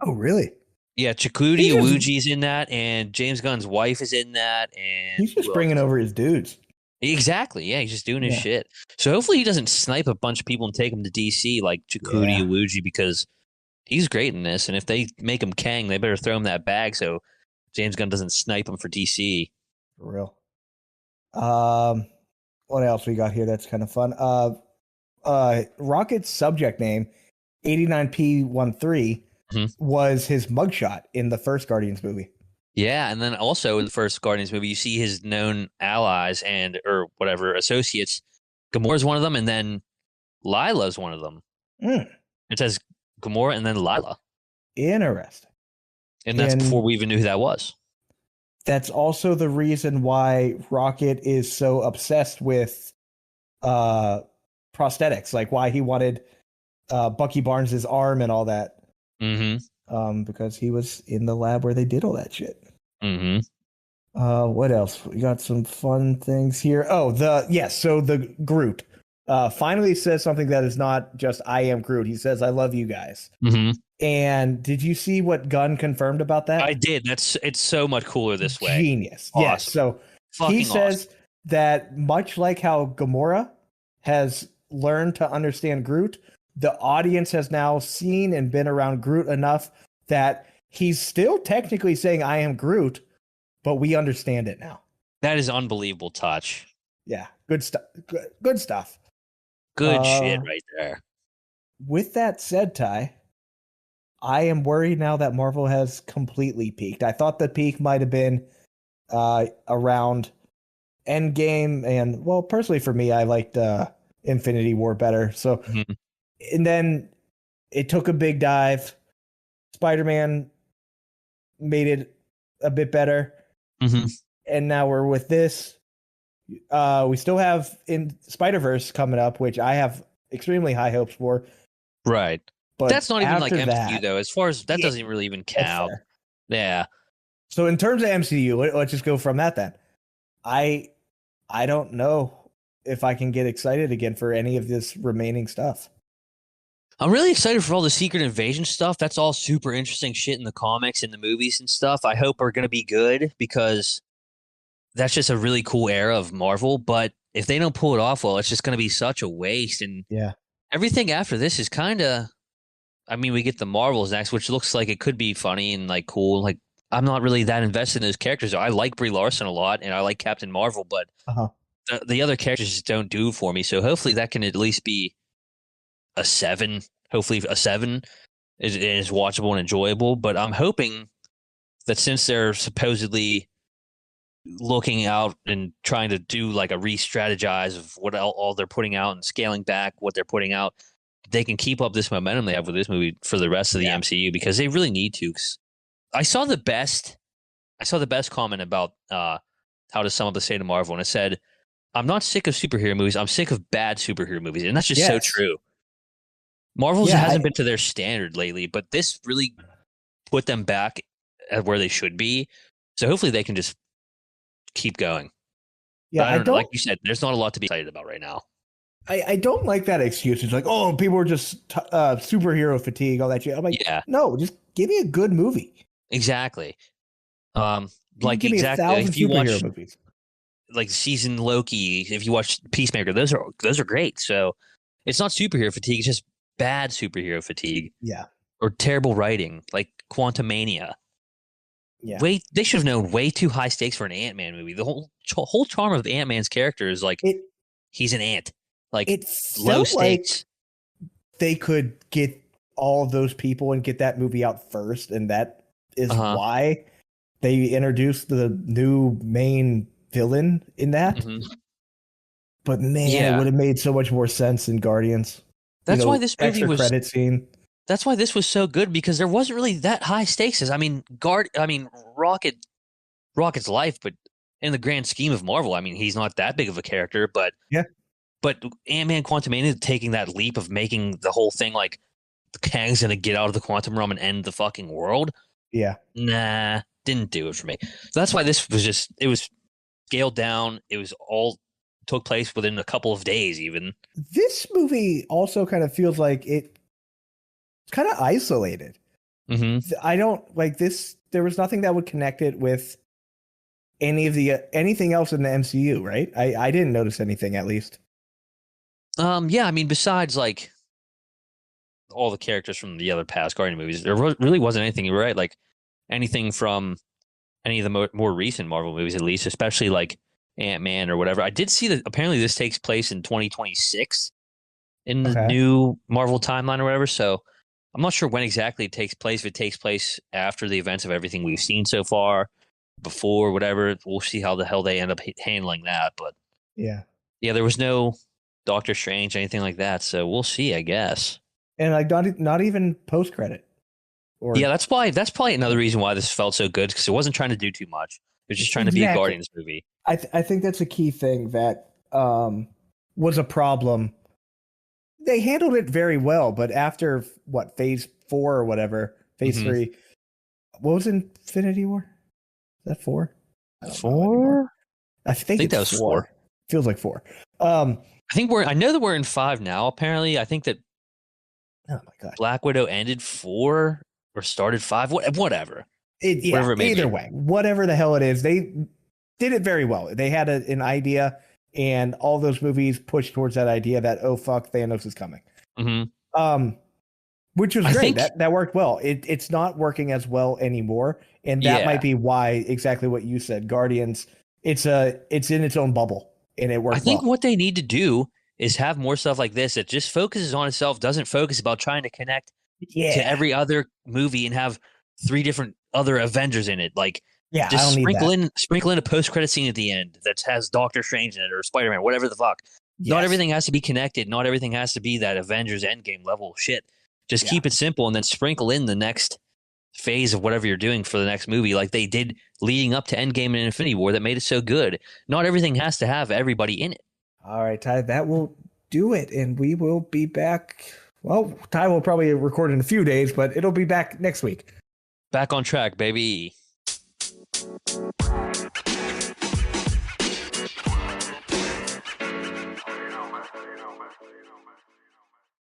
Speaker 1: Oh, really?
Speaker 2: Yeah, Chakudi Iwuji's in that, and James Gunn's wife is in that, and
Speaker 1: he's just bringing over his dudes.
Speaker 2: Exactly. Yeah, he's just doing his shit. So hopefully he doesn't snipe a bunch of people and take them to DC like Chakudi Iwuji because he's great in this. And if they make him Kang, they better throw him that bag so James Gunn doesn't snipe him for DC.
Speaker 1: For real. What else we got here that's kind of fun? Rocket's subject name, 89P13, was his mugshot in the first Guardians movie.
Speaker 2: Yeah, and then also in the first Guardians movie, you see his known allies or whatever associates. Gamora's one of them, and then Lila's one of them. It says Gamora and then Lila.
Speaker 1: Interesting.
Speaker 2: And that's before we even knew who that was.
Speaker 1: That's also the reason why Rocket is so obsessed with prosthetics, like why he wanted Bucky Barnes' arm and all that. Because he was in the lab where they did all that shit. What else? We got some fun things here. Oh, so the Groot finally says something that is not just "I am Groot." He says, "I love you guys." And did you see what Gunn confirmed about that?
Speaker 2: I did. It's so much cooler this way.
Speaker 1: Genius.
Speaker 2: Awesome.
Speaker 1: Yes. So he says that much like how Gamora has learned to understand Groot, the audience has now seen and been around Groot enough that he's still technically saying "I am Groot," but we understand it now.
Speaker 2: That is unbelievable touch.
Speaker 1: Yeah, good stuff. Good stuff.
Speaker 2: Good shit right there.
Speaker 1: With that said, Ty, I am worried now that Marvel has completely peaked. I thought the peak might have been around Endgame, and well, personally for me, I liked Infinity War better. So, and then it took a big dive. Spider-Man made it a bit better, and now we're with this. We still have in Spider-Verse coming up, which I have extremely high hopes for.
Speaker 2: Right. But that's not even like MCU though. As far as that doesn't really even count. Yeah.
Speaker 1: So in terms of MCU, let's just go from that then. I don't know if I can get excited again for any of this remaining stuff.
Speaker 2: I'm really excited for all the Secret Invasion stuff. That's all super interesting shit in the comics and the movies and stuff. I hope are going to be good because that's just a really cool era of Marvel. But if they don't pull it off well, it's just going to be such a waste. And everything after this is kind of, I mean, we get the Marvels next, which looks like it could be funny and like cool. Like I'm not really that invested in those characters. I like Brie Larson a lot and I like Captain Marvel, but the other characters just don't do for me. So hopefully that can at least be a 7. Hopefully a 7 is watchable and enjoyable. But I'm hoping that since they're supposedly looking out and trying to do like a re-strategize of what all they're putting out and scaling back what they're putting out, they can keep up this momentum they have with this movie for the rest of the MCU because they really need to. I saw the best comment about how to sum up the state of Marvel, and it said, "I'm not sick of superhero movies. I'm sick of bad superhero movies," and that's just so true. Marvel's hasn't been to their standard lately, but this really put them back at where they should be. So hopefully they can just keep going. Yeah, I don't know. Like you said, there's not a lot to be excited about right now.
Speaker 1: I don't like that excuse. It's like, oh, people are just superhero fatigue, all that shit. I'm like, no, just give me a good movie.
Speaker 2: Exactly. Like
Speaker 1: give me
Speaker 2: exactly.
Speaker 1: If you watch movies,
Speaker 2: like season Loki, if you watch Peacemaker, those are great. So it's not superhero fatigue; it's just bad superhero fatigue.
Speaker 1: Yeah.
Speaker 2: Or terrible writing, like Quantumania.
Speaker 1: Yeah.
Speaker 2: They should have known way too high stakes for an Ant-Man movie. The whole charm of Ant-Man's character is like he's an ant. Like low stakes.
Speaker 1: Like they could get all of those people and get that movie out first, and that is why they introduced the new main villain in that. But man, it would have made so much more sense in Guardians.
Speaker 2: That's why this movie was
Speaker 1: credit scene.
Speaker 2: That's why this was so good because there wasn't really that high stakes. I mean, Rocket's life, but in the grand scheme of Marvel, I mean, he's not that big of a character. But but Ant-Man Quantumania taking that leap of making the whole thing like Kang's gonna get out of the quantum realm and end the fucking world.
Speaker 1: Yeah,
Speaker 2: nah, didn't do it for me. So that's why this was it was scaled down. It was all took place within a couple of days. Even
Speaker 1: this movie also kind of feels like it's kind of isolated. I don't like this. There was nothing that would connect it with anything else in the MCU, right? I didn't notice anything, at least.
Speaker 2: Yeah, I mean, besides like all the characters from the other past Guardian movies, there really wasn't anything. You're right, like anything from any of the more recent Marvel movies, at least, especially like Ant-Man or whatever. I did see that apparently this takes place in 2026 in the new Marvel timeline or whatever. So I'm not sure when exactly it takes place. If it takes place after the events of everything we've seen so far, before, whatever, we'll see how the hell they end up handling that. But
Speaker 1: yeah,
Speaker 2: there was no Doctor Strange, anything like that. So we'll see, I guess.
Speaker 1: And like not even post credit.
Speaker 2: Yeah, that's probably another reason why this felt so good because it wasn't trying to do too much. They're just trying to be a Guardians movie.
Speaker 1: I think that's a key thing that was a problem. They handled it very well, but after phase 4 or whatever, phase 3, what was Infinity War? Is that 4?
Speaker 2: 4?
Speaker 1: I think that was 4. Feels like 4.
Speaker 2: I know that we're in 5 now. Apparently, I think that
Speaker 1: oh my god,
Speaker 2: Black Widow ended 4 or started 5. Whatever.
Speaker 1: Whatever it may either be. Way, whatever the hell it is, they did it very well. They had an idea, and all those movies pushed towards that idea that, oh fuck, Thanos is coming. Which was great. That worked well. It's not working as well anymore, and that might be why exactly what you said. Guardians, it's in its own bubble, and it works.
Speaker 2: I think what they need to do is have more stuff like this that just focuses on itself, doesn't focus about trying to connect to every other movie and have 3 different other Avengers in it. Like, just sprinkle in a post-credit scene at the end that has Doctor Strange in it or Spider-Man, whatever the fuck. Yes. Not everything has to be connected. Not everything has to be that Avengers Endgame level shit. Just keep it simple and then sprinkle in the next phase of whatever you're doing for the next movie, like they did leading up to Endgame and Infinity War that made it so good. Not everything has to have everybody in it.
Speaker 1: All right, Ty, that will do it, and we will be back. Well, Ty will probably record in a few days, but it'll be back next week.
Speaker 2: Back on track, baby.